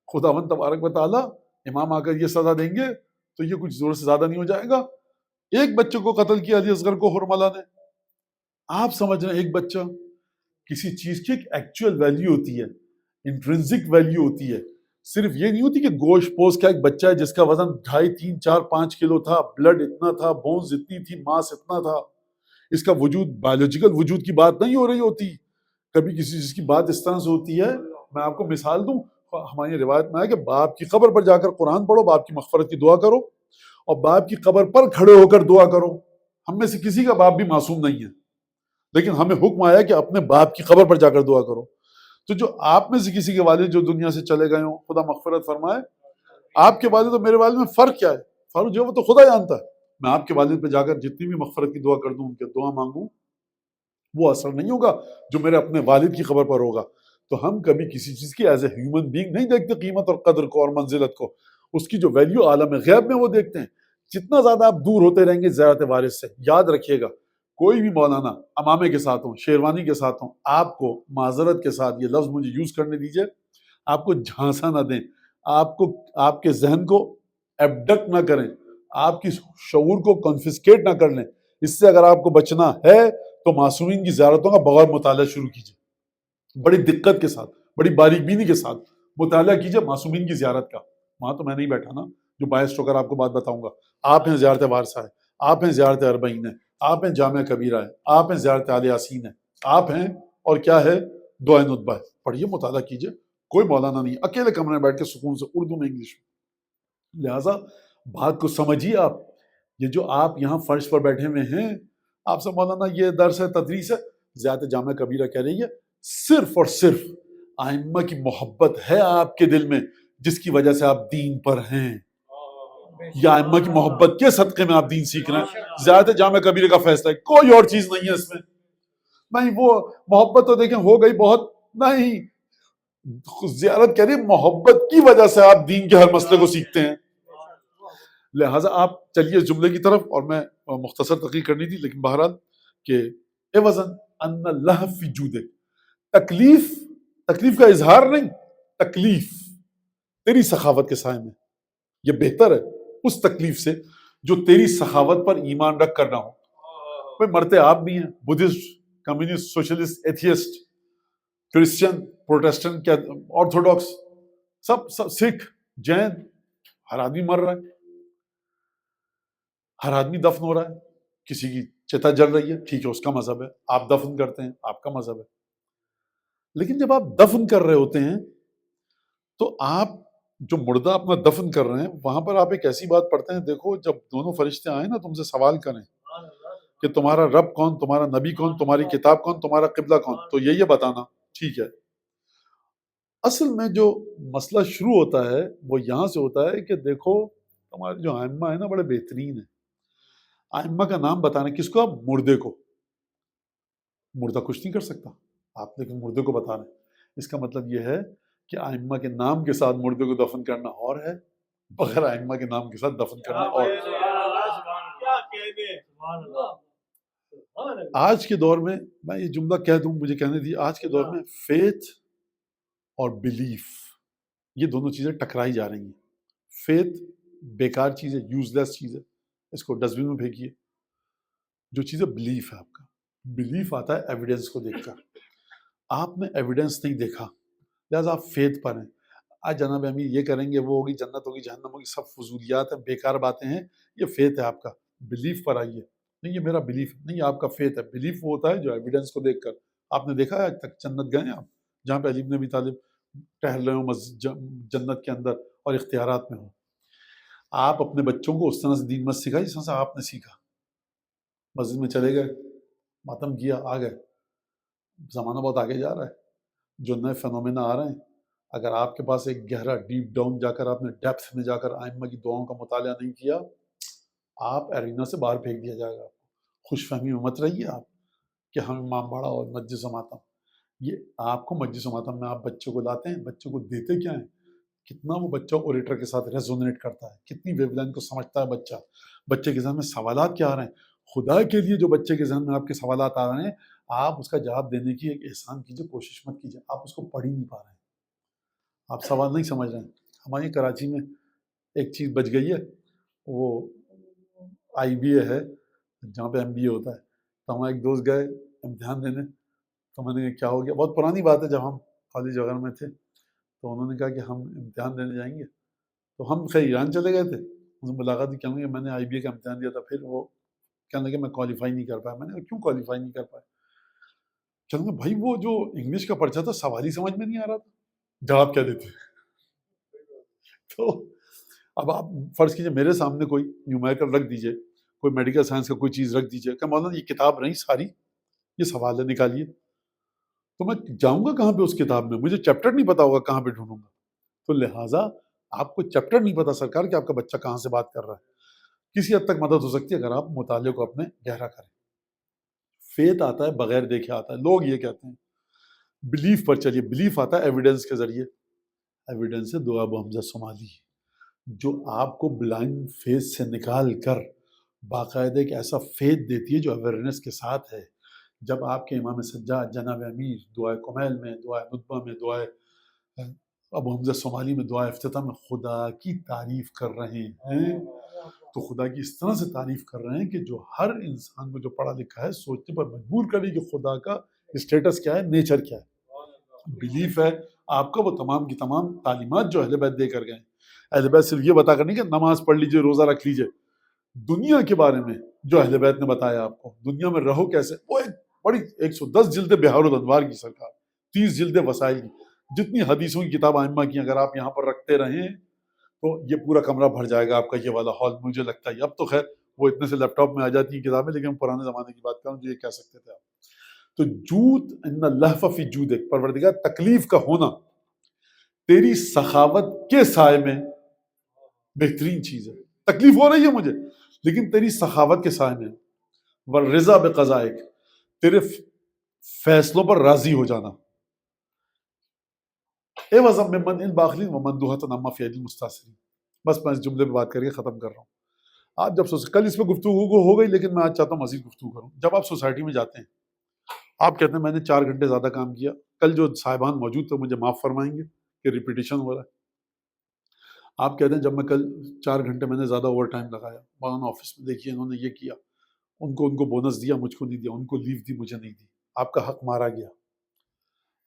خداوند تبارک و تعالیٰ امام آ کر یہ سزا دیں گے تو یہ کچھ زور سے زیادہ نہیں ہو جائے گا. ایک بچے کو قتل کیا علی اصغر کو حرملہ نے. آپ سمجھ رہے ہیں ایک بچہ، کسی چیز کی ایک ایکچوئل ویلیو ہوتی ہے، انٹرنسک ویلیو ہوتی ہے. صرف یہ نہیں ہوتی کہ گوشت پوش کا ایک بچہ ہے جس کا وزن 2.5 3 4 5 کلو تھا، بلڈ اتنا تھا، بونز اتنی تھی، ماس اتنا تھا. اس کا وجود بایولوجیکل وجود کی بات نہیں ہو رہی ہوتی. کبھی کسی چیز کی بات اس طرح سے ہوتی ہے. میں آپ کو مثال دوں، ہماری روایت میں ہے کہ باپ کی قبر پر جا کر قرآن پڑھو، باپ کی مغفرت کی دعا کرو، اور باپ کی قبر پر کھڑے ہو کر دعا کرو. ہم میں سے کسی کا باپ بھی معصوم نہیں ہے، لیکن ہمیں حکم آیا کہ اپنے باپ کی قبر پر جا کر دعا کرو. تو جو آپ میں سے کسی کے والد جو دنیا سے چلے گئے ہوں، خدا مغفرت فرمائے، آپ کے والد اور میرے والد میں فرق کیا ہے؟ فرق جو ہے وہ تو خدا جانتا ہے. میں آپ کے والد پہ جا کر جتنی بھی مغفرت کی دعا کر دوں، ان کے دعا مانگوں، وہ اثر نہیں ہوگا جو میرے اپنے والد کی خبر پر ہوگا. تو ہم کبھی کسی چیز کی ایز اے ہیومن بینگ نہیں دیکھتے قیمت اور قدر کو اور منزلت کو، اس کی جو ویلیو عالم غیب میں وہ دیکھتے ہیں. جتنا زیادہ آپ دور ہوتے رہیں گے زیارت وارث سے، یاد رکھیے گا کوئی بھی مولانا امامے کے ساتھ ہوں، شیروانی کے ساتھ ہوں، آپ کو معذرت کے ساتھ یہ لفظ مجھے یوز کرنے دیجئے، آپ کو جھانسا نہ دیں، آپ کے ذہن کو ایبڈکٹ نہ کریں، آپ کی شعور کو کنفسکیٹ نہ کر لیں. اس سے اگر آپ کو بچنا ہے تو معصومین کی زیارتوں کا بغیر مطالعہ شروع کیجیے، بڑی دقت کے ساتھ، بڑی باریک بینی کے ساتھ مطالعہ کیجیے معصومین کی زیارت کا. وہاں تو میں نہیں بیٹھا نا جو باعث ہو کر آپ کو بات بتاؤں گا. آپ ہیں زیارت وارثہ ہے، آپ ہیں زیارت اربعین ہے، آپ ہیں جامع کبیرہ ہے، آپ ہیں زیارت آل یاسین ہے، آپ ہیں اور کیا ہے دعائے ندبہ ہے. پڑھیے، مطالعہ کیجیے. کوئی مولانا نہیں، اکیلے کمرے میں بیٹھ کے سکون سے اردو میں انگلش میں. لہٰذا بات کو سمجھیے. آپ یہ جو آپ یہاں فرش پر بیٹھے ہوئے ہیں، آپ سے مولانا یہ درس ہے، تدریس ہے، زیادہ جامع کبیرہ کہہ رہی ہے صرف اور صرف ائمہ کی محبت ہے آپ کے دل میں جس کی وجہ سے آپ دین پر ہیں، یا ائمہ کی محبت کے صدقے میں آپ دین سیکھ رہے ہیں. زیادہ جامع کبیرہ کا فیصلہ ہے، کوئی اور چیز نہیں ہے اس میں. نہیں وہ محبت تو دیکھیں ہو گئی بہت، نہیں، زیارت کہہ رہی ہے محبت کی وجہ سے آپ دین کے ہر مسئلے کو سیکھتے ہیں. لہٰذا آپ چلیے جملے کی طرف، اور میں مختصر تقریر کرنی تھی لیکن بہرحال کہ عوضاً ان اللہ فی جودہ، تکلیف کا اظہار نہیں، تکلیف تیری سخاوت کے سائے میں. یہ بہتر ہے اس تکلیف سے جو تیری سخاوت پر ایمان رکھ کر نہ ہو. کوئی مرتے آپ بھی ہیں، Buddhist, communist, socialist, atheist, Christian, Protestant, Orthodox, سب سکھ، جین، ہر آدمی مر رہا ہے، ہر آدمی دفن ہو رہا ہے. کسی کی چتا جل رہی ہے، ٹھیک ہے، اس کا مذہب ہے، آپ دفن کرتے ہیں، آپ کا مذہب ہے. لیکن جب آپ دفن کر رہے ہوتے ہیں تو آپ جو مردہ اپنا دفن کر رہے ہیں وہاں پر آپ ایک ایسی بات پڑھتے ہیں، دیکھو جب دونوں فرشتے آئیں نا تم سے سوال کریں کہ تمہارا رب کون، تمہارا نبی کون، تمہاری کتاب کون، تمہارا قبلہ کون، تو یہ بتانا. ٹھیک ہے. اصل میں جو مسئلہ شروع ہوتا ہے وہ یہاں سے ہوتا ہے کہ دیکھو تمہارے جو ائمہ ہیں نا بڑے بہترین ہیں. ائمہ کا نام بتانا کس کو؟ آپ مردے کو. مردہ کچھ نہیں کر سکتا آپ، لیکن مردے کو بتا رہے ہیں. اس کا مطلب یہ ہے کہ ائمہ کے نام کے ساتھ مردے کو دفن کرنا اور ہے، بغیر ائمہ کے نام کے ساتھ دفن کرنا اور ہے. آج کے دور میں میں یہ جملہ کہہ دوں، مجھے کہنے دی، آج کے دور میں فیتھ اور بلیف یہ دونوں چیزیں ٹکرائی جا رہی ہیں. فیتھ بیکار چیز ہے، یوز لیس چیز ہے، اس کو ڈسٹ بن میں پھینکیے. جو چیز ہے بلیف ہے آپ کا، بلیف آتا ہے ایویڈنس کو دیکھ کر. آپ نے ایویڈنس نہیں دیکھا لہٰذا آپ فیتھ پر ہیں. آج جناب امیر یہ کریں گے، وہ ہوگی، جنت ہوگی، جہنم ہوگی، سب فضولیات ہیں، بیکار باتیں ہیں. یہ فیتھ ہے آپ کا. بلیف پر آئیے. نہیں یہ میرا بلیف نہیں، آپ کا فیتھ ہے. بلیف وہ ہوتا ہے جو ایویڈنس کو دیکھ کر. آپ نے دیکھا ہے آج تک جنت گئے ہیں آپ جہاں پہ علی بن ابی طالب ٹہل رہے ہوں جنت کے اندر اور اختیارات میں ہوں؟ آپ اپنے بچوں کو اس طرح سے دین مت سکھائیں جس طرح سے آپ نے سیکھا. مسجد میں چلے گئے، ماتم کیا، آ گئے. زمانہ بہت آگے جا رہا ہے، جو نئے فینومینا آ رہے ہیں. اگر آپ کے پاس ایک گہرا ڈیپ ڈاؤن جا کر آپ نے ڈیپتھ میں جا کر ائمہ کی دعاؤں کا مطالعہ نہیں کیا، آپ ارینا سے باہر پھینک دیا جائے گا. خوش فہمی میں مت رہیے آپ کہ ہم امام باڑہ اور مجلس و ماتم. یہ آپ کو مجلس و ماتم میں آپ بچوں کو لاتے ہیں، بچوں کو دیتے کیا ہیں؟ کتنا وہ بچہ اوریٹر کے ساتھ ریزونیٹ کرتا ہے، کتنی ویو لائن کو سمجھتا ہے بچہ. بچے کے ذہن میں سوالات کیا آ رہے ہیں. خدا کے لیے جو بچے کے ذہن میں آپ کے سوالات آ رہے ہیں، آپ اس کا جواب دینے کی ایک احسان کیجیے، کوشش مت کیجیے. آپ اس کو پڑھ ہی نہیں پا رہے ہیں، آپ سوال نہیں سمجھ رہے ہیں. ہمارے کراچی میں ایک چیز بچ گئی ہے، وہ آئی بی اے ہے جہاں پہ ایم بی اے ہوتا ہے. تو ہمارے ایک دوست گئے امتحان دینے، تو میں نے کہا کیا ہو گیا، بہت پرانی بات ہے جب ہم کالج وغیرہ میں تھے. تو انہوں نے کہا کہ ہم امتحان دینے جائیں گے. تو ہم خیر ایران چلے گئے تھے، ان سے ملاقات کی، کہوں گے میں نے آئی بی اے کا امتحان دیا تھا. پھر وہ کہنے لگے میں کوالیفائی نہیں کر پایا. میں نے کہا کیوں کوالیفائی نہیں کر پایا؟ چلو بھائی وہ جو انگلش کا پرچہ تھا سوال ہی سمجھ میں نہیں آ رہا تھا، جواب کیا دیتے. تو اب آپ فرض کیجئے میرے سامنے کوئی نیومیریکل رکھ دیجئے، کوئی میڈیکل سائنس کا کوئی چیز رکھ دیجئے کہ مولانا یہ کتاب نہیں ساری، یہ سوال ہے، نکالیے. تو میں جاؤں گا کہاں پہ اس کتاب میں؟ مجھے چیپٹر نہیں پتا ہوگا کہاں پہ ڈھونڈوں گا. تو لہٰذا آپ کو چیپٹر نہیں پتا سرکار کہ آپ کا بچہ کہاں سے بات کر رہا ہے. کسی حد تک مدد ہو سکتی ہے اگر آپ مطالعے کو اپنے گہرا کریں. فیتھ آتا ہے بغیر دیکھے آتا ہے. لوگ یہ کہتے ہیں بلیف پر چلیے. بلیف آتا ہے ایویڈنس کے ذریعے. ایویڈنس ہے دعا ابو حمزہ صومالی جو آپ کو بلائنڈ فیتھ سے نکال کر باقاعدہ ایک ایسا فیتھ دیتی ہے جو اویئرنس کے ساتھ ہے. جب آپ کے امام سجاد جناب امیر دعائے کمیل میں، دعائے ندبہ میں، دعائے ابو حمزہ صومالی میں، دعائے افتتاح میں خدا کی تعریف کر رہے ہیں تو خدا کی اس طرح سے تعریف کر رہے ہیں کہ جو ہر انسان کو جو پڑھا لکھا ہے سوچنے پر مجبور کرے کہ خدا کا اسٹیٹس کیا ہے، نیچر کیا ہے. بلیف ہے آپ کا وہ تمام کی تمام تعلیمات جو اہل بیت دے کر گئے. اہل بیت صرف یہ بتا کر نہیں کہ نماز پڑھ لیجئے، روزہ رکھ لیجئے. دنیا کے بارے میں جو اہل بیت نے بتایا آپ کو، دنیا میں رہو کیسے، وہ ایک بڑی 110 جلد بہار الانوار کی سرکار، 30 جلد وسائل کی، جتنی حدیثوں کی کتاب ائمہ کی اگر آپ یہاں پر رکھتے رہیں تو یہ پورا کمرہ بھر جائے گا آپ کا یہ والا ہال. مجھے لگتا ہے اب تو خیر وہ اتنے سے لیپ ٹاپ میں آ جاتی ہیں کتابیں، لیکن پرانے زمانے کی بات کروں جو یہ کہہ سکتے تھے آپ. تو جود ان اللہف فی جودک، پروردگار تکلیف کا ہونا تیری سخاوت کے سائے میں بہترین چیز ہے. تکلیف ہو رہی ہے مجھے لیکن تیری سخاوت کے سائے میں. والرضا بقضائک، تیرے فیصلوں پر راضی ہو جانا. اے وزم میں من الباخلین ومندوحۃ عما فی ایدی المستعصرین. بس میں اس جملے پہ بات کر کے ختم کر رہا ہوں. آج جب کل اس پہ گفتگو ہو گئی لیکن میں آج چاہتا ہوں مزید گفتگو کروں. جب آپ سوسائٹی میں جاتے ہیں آپ کہتے ہیں میں نے 4 گھنٹے زیادہ کام کیا. کل جو صاحبان موجود تھے مجھے معاف فرمائیں گے کہ ریپیٹیشن ہو رہا ہے. آپ کہتے ہیں جب میں کل 4 گھنٹے میں نے زیادہ اوور ٹائم لگایا مولانا آفس میں، دیکھیے انہوں نے یہ کیا، ان کو بونس دیا مجھ کو نہیں دیا، ان کو لیو دی مجھے نہیں دی، آپ کا حق مارا گیا.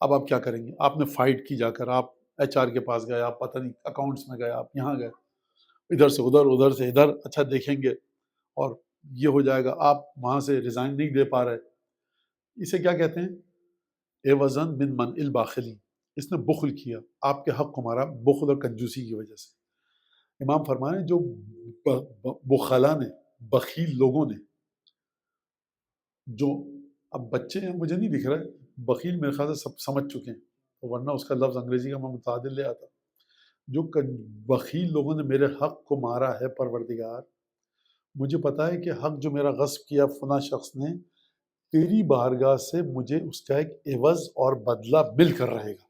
اب آپ کیا کریں گے؟ آپ نے فائٹ کی، جا کر آپ ایچ آر کے پاس گئے، آپ پتہ نہیں اکاؤنٹس میں گئے، آپ یہاں گئے، ادھر سے ادھر، ادھر سے ادھر، اچھا دیکھیں گے اور یہ ہو جائے گا. آپ وہاں سے ریزائن نہیں دے پا رہے. اسے کیا کہتے ہیں؟ اے وزن من من الباخلی. اس نے بخل کیا، آپ کے حق کو مارا بخل اور کنجوسی کی وجہ سے. امام فرمانے جو بخلا نے، بخیل لوگوں نے، جو اب بچے ہیں مجھے نہیں دکھ رہا ہے، بخیل میرے خیال سے سب سمجھ چکے ہیں ورنہ اس کا لفظ انگریزی کا میں متعادل لے آتا. جو بخیل لوگوں نے میرے حق کو مارا ہے پروردگار، مجھے پتا ہے کہ حق جو میرا غصب کیا فلاں شخص نے، تیری بارگاہ سے مجھے اس کا ایک عوض اور بدلہ مل کر رہے گا.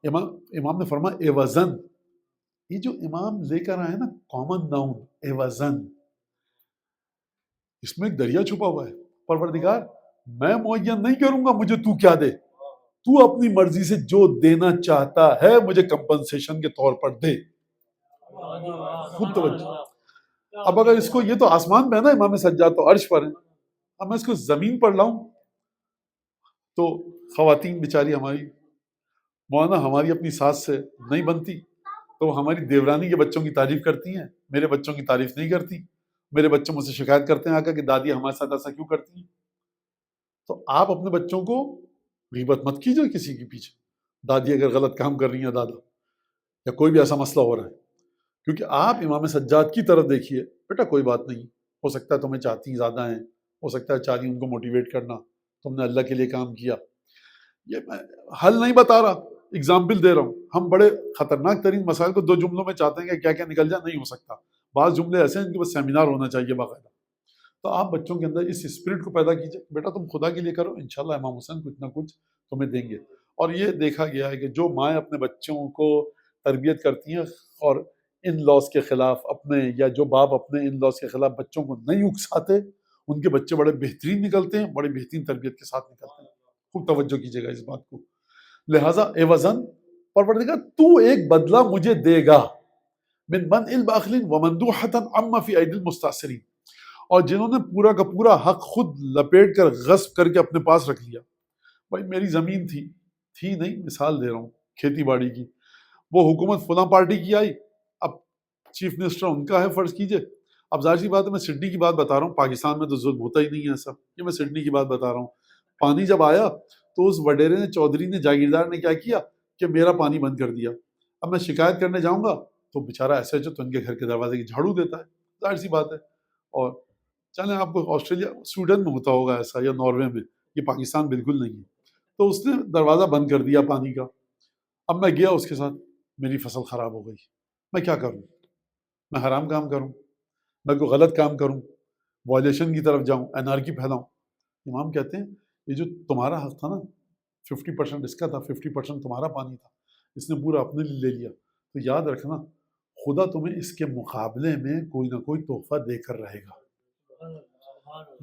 امام نے فرمایا ایوزن. یہ جو امام لے کر آئے نا کامن ناؤن ایوزن، اس میں ایک دریا چھپا ہوا ہے. پروردگار میں معین نہیں کروں گا مجھے تو کیا دے، تو اپنی مرضی سے جو دینا چاہتا ہے مجھے کمپنسیشن کے طور پر دے. خود توجہ. اب اگر اس کو، یہ تو آسمان میں ہے نا، امام سجاد تو عرش پر ہیں، اب میں اس کو زمین پر لاؤں تو خواتین بیچاری ہماری مولانا ہماری اپنی ساس سے نہیں بنتی تو ہماری دیورانی کے بچوں کی تعریف کرتی ہیں، میرے بچوں کی تعریف نہیں کرتی. میرے بچوں مجھ سے شکایت کرتے ہیں آ کر کہ دادی ہمارے ساتھ ایسا کیوں کرتی ہیں. تو آپ اپنے بچوں کو غیبت مت کیجیے کسی کے پیچھے. دادی اگر غلط کام کر رہی ہیں، دادا یا کوئی بھی ایسا مسئلہ ہو رہا ہے، کیونکہ آپ امام سجاد کی طرف دیکھیے. بیٹا کوئی بات نہیں، ہو سکتا ہے تمہیں چاہتی زیادہ ہیں، ہو سکتا ہے چاہتی ان کو موٹیویٹ کرنا، تم نے اللہ کے لیے کام کیا. یہ میں حل نہیں بتا رہا، اگزامپل دے رہا ہوں. ہم بڑے خطرناک ترین مسائل کو 2 جملوں میں چاہتے ہیں کہ کیا کیا نکل جائے، نہیں ہو سکتا. بعض جملے ایسے ہیں ان کے بس سیمینار ہونا چاہیے باقاعدہ. تو آپ بچوں کے اندر اس اسپرٹ کو پیدا کیجئے، بیٹا تم خدا کے لیے کرو، انشاءاللہ امام حسین کچھ نہ کچھ تمہیں دیں گے. اور یہ دیکھا گیا ہے کہ جو مائیں اپنے بچوں کو تربیت کرتی ہیں اور ان لاس کے خلاف اپنے، یا جو باپ اپنے ان لاس کے خلاف بچوں کو نہیں اکساتے، ان کے بچے بڑے بہترین نکلتے ہیں، بڑے بہترین تربیت کے ساتھ نکلتے ہیں. خوب توجہ کیجیے گا اس بات کو. لہٰذا اے وزن، پروردگار تو ایک بدلہ مجھے دے گا من من الباخلین ومندوحۃ عما فی ایدی المستعصرین. اور جنہوں نے پورا کا پورا حق خود لپیٹ کر غصب کر کے اپنے پاس رکھ لیا. بھائی میری زمین تھی نہیں، مثال دے رہا ہوں کھیتی باڑی کی، وہ حکومت فلاں پارٹی کی آئی، اب چیف منسٹر ان کا ہے فرض کیجئے. اب ظاہر سی بات ہے میں سڈنی کی بات بتا رہا ہوں، پاکستان میں تو ظلم ہوتا ہی نہیں ہے ایسا، یہ میں سڈنی کی بات بتا رہا ہوں. پانی جب آیا تو اس وڈیرے نے، چودھری نے، جاگیردار نے کیا کیا کہ میرا پانی بند کر دیا. اب میں شکایت کرنے جاؤں گا تو بیچارہ ایسے جو تو ان کے گھر کے دروازے کی جھاڑو دیتا ہے، ظاہر سی بات ہے. اور چلیں آپ کو آسٹریلیا، سویڈن میں ہوتا ہوگا ایسا، یا ناروے میں، یہ پاکستان بالکل نہیں ہے. تو اس نے دروازہ بند کر دیا پانی کا. اب میں گیا اس کے ساتھ، میری فصل خراب ہو گئی. میں کیا کروں؟ میں حرام کام کروں؟ میں کوئی غلط کام کروں؟ وائلیشن کی طرف جاؤں؟ انارکی پھیلاؤں؟ امام کہتے ہیں یہ جو تمہارا حق تھا نا، 50% اس کا تھا، 50% تمہارا پانی تھا، اس نے پورا اپنے لیے لے لیا. تو یاد رکھنا خدا تمہیں اس کے مقابلے میں کوئی نہ کوئی تحفہ دے کر رہے گا.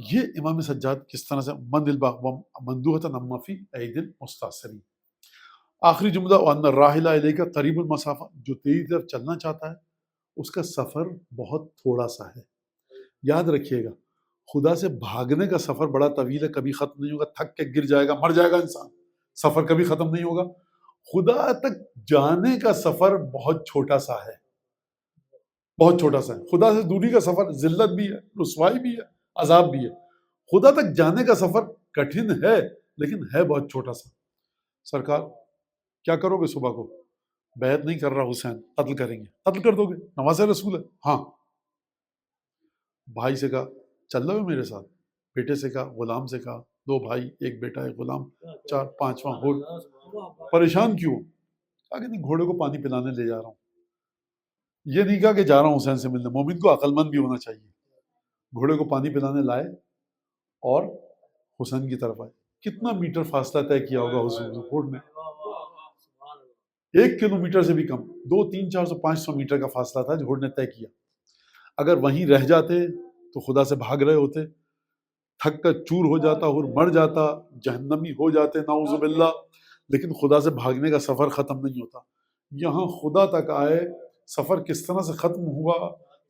یہ امام سجاد کس طرح سے من الباغ مندوحۃ اما فی عید المستاثرین. آخری جملہ وان الراحل الیک قریب المسافہ، جو تیری طرف چلنا چاہتا ہے اس کا سفر بہت تھوڑا سا ہے. یاد رکھیے گا خدا سے بھاگنے کا سفر بڑا طویل ہے، کبھی ختم نہیں ہوگا، تھک کے گر جائے گا، مر جائے گا انسان، سفر کبھی ختم نہیں ہوگا. خدا تک جانے کا سفر بہت چھوٹا سا ہے، بہت چھوٹا سا ہے. خدا سے دوری کا سفر ذلت بھی ہے، رسوائی بھی ہے، عذاب بھی ہے. خدا تک جانے کا سفر کٹھن ہے لیکن ہے بہت چھوٹا سا. سرکار کیا کرو گے صبح کو؟ بیعت نہیں کر رہا حسین، قتل کریں گے. قتل کر دو گے؟ نواز رسول ہے. ہاں. بھائی سے کہا چل رہے ہو میرے ساتھ؟ بیٹے سے کہا، غلام سے کہا، 2 بھائی، 1 بیٹا 1 غلام، 4 5واں ہو. پریشان کیوں؟ کہا کہ نہیں گھوڑے کو پانی پلانے لے جا رہا ہوں. یہ نہیں کہا کہ جا رہا ہوں حسین سے ملنے. مومن کو عقل مند بھی ہونا چاہیے. گھوڑے کو پانی پلانے لائے اور حسین کی طرف آئے. کتنا میٹر فاصلہ طے کیا ہوگا حسین گھوڑ نے؟ 1 کلومیٹر سے بھی کم، 200 300 400 500 میٹر کا فاصلہ تھا جو گھوڑ نے طے کیا. اگر وہیں رہ جاتے تو خدا سے بھاگ رہے ہوتے، تھک کر چور ہو جاتا اور مر جاتا، جہنمی ہو جاتے نعوذ باللہ. لیکن خدا سے بھاگنے کا سفر ختم نہیں ہوتا. یہاں خدا تک آئے، سفر کس طرح سے ختم ہوا.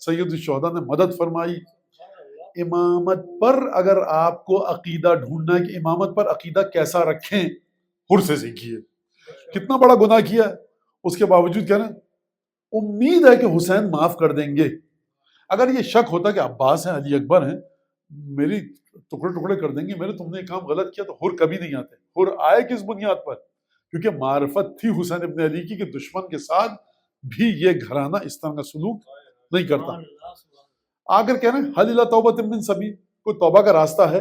سید الشہداء نے مدد فرمائی. امامت پر اگر آپ کو عقیدہ ڈھونڈنا ہے کہ امامت پر عقیدہ کیسا رکھیں، حر سے سیکھیے. کتنا بڑا گناہ کیا ہے، اس کے باوجود کیا نا امید ہے کہ حسین معاف کر دیں گے. اگر یہ شک ہوتا کہ عباس ہیں، علی اکبر ہیں، میری ٹکڑے ٹکڑے کر دیں گے، میرے تم نے ایک کام غلط کیا، تو حر کبھی نہیں آتے. حر آئے کس بنیاد پر؟ کیونکہ معرفت تھی حسین ابن علی کی کہ دشمن کے ساتھ بھی یہ گھرانہ اس طرح کا سلوک نہیں کرتا. آ کر کہہ رہے ہیں حل الی توبۃ من سبیل، کوئی توبہ کا راستہ ہے؟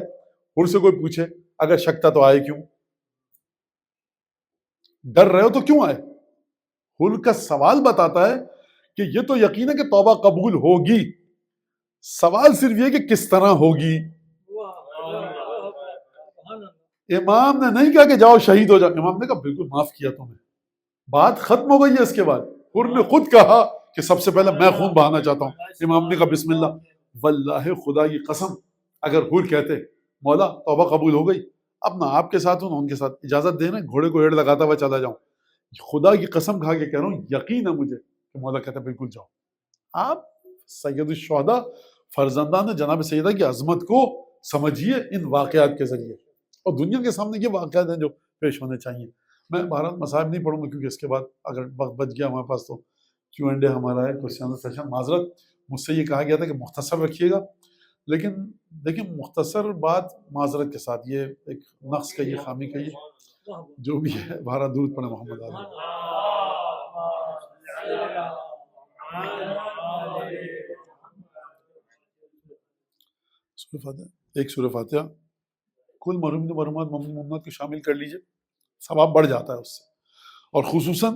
حر سے کوئی پوچھے اگر شک تھا تو آئے کیوں؟ ڈر رہے ہو تو کیوں آئے؟ حر کا سوال بتاتا ہے کہ یہ تو یقین ہے کہ توبہ قبول ہوگی، سوال صرف یہ کہ کس طرح ہوگی. امام نے نہیں کہا کہ جاؤ شہید ہو جاؤ، امام نے کہا بالکل معاف کیا تمہیں، بات ختم ہو گئی ہے. اس کے بعد حر نے خود کہا کہ سب سے پہلے میں خون بہانا چاہتا ہوں. امام نے کہا بسم اللہ. واللہ خدا کی قسم اگر حر کہتے مولا توبہ قبول ہو گئی، اب نہ آپ کے ساتھ ہوں نہ ان کے ساتھ، اجازت دے رہے ہیں گھوڑے کو ایڑ لگاتا ہوا چلا جاؤں. خدا کی قسم کھا کے کہہ رہا ہوں یقین ہے مجھے کہ مولا کہتا بالکل جاؤ. آپ سید الشہداء فرزندان جناب سیدہ کی عظمت کو سمجھیے ان واقعات کے ذریعے، اور دنیا کے سامنے یہ واقعات ہیں جو پیش ہونے چاہیے. میں بہرحال مصائب نہیں پڑھوں گا کیونکہ اس کے بعد اگر وقت بچ گیا ہمارے پاس تو Q&A ہمارا ہے، کوشچن سیشن. معذرت مجھ سے یہ کہا گیا تھا کہ مختصر رکھیے گا، لیکن دیکھیں مختصر بات معذرت کے ساتھ یہ ایک نقص کہیے، خامی کہیے، جو بھی ہے. بہرحال درود پڑھیں محمد علیہ. سورہ فاتحہ، ایک سورہ فاتحہ کل مرحوم مرحومات مومنات کو شامل کر لیجئے، ثواب بڑھ جاتا ہے اس سے. اور خصوصاً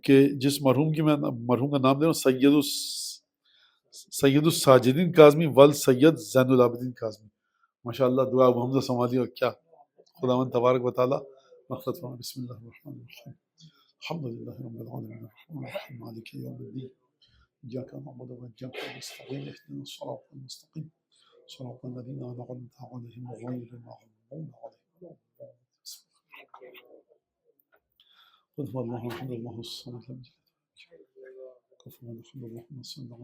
کہ جس مرحوم کی میں مرحوم کا نام دے رہا ہوں سید الساجدین کاظمی ول سید زین العابدین کاظمی، ماشاءاللہ. دعا ابو حمزہ سمالی. اور کیا خداوند تبارک و تعالیٰ مغفرت فرمائے. بسم اللہ الرحمن الرحیم. الحمدللہ رب العالمین الرحمن الرحیم مالک یوم الدین ایاک نعبد و ایاک نستعین اهدنا الصراط المستقیم صراط الذین انعمت علیہم غیر المغضوب علیہم. قل هو الله احد الله الصمد لم يلد ولم يولد كفوا احد الله الصمد.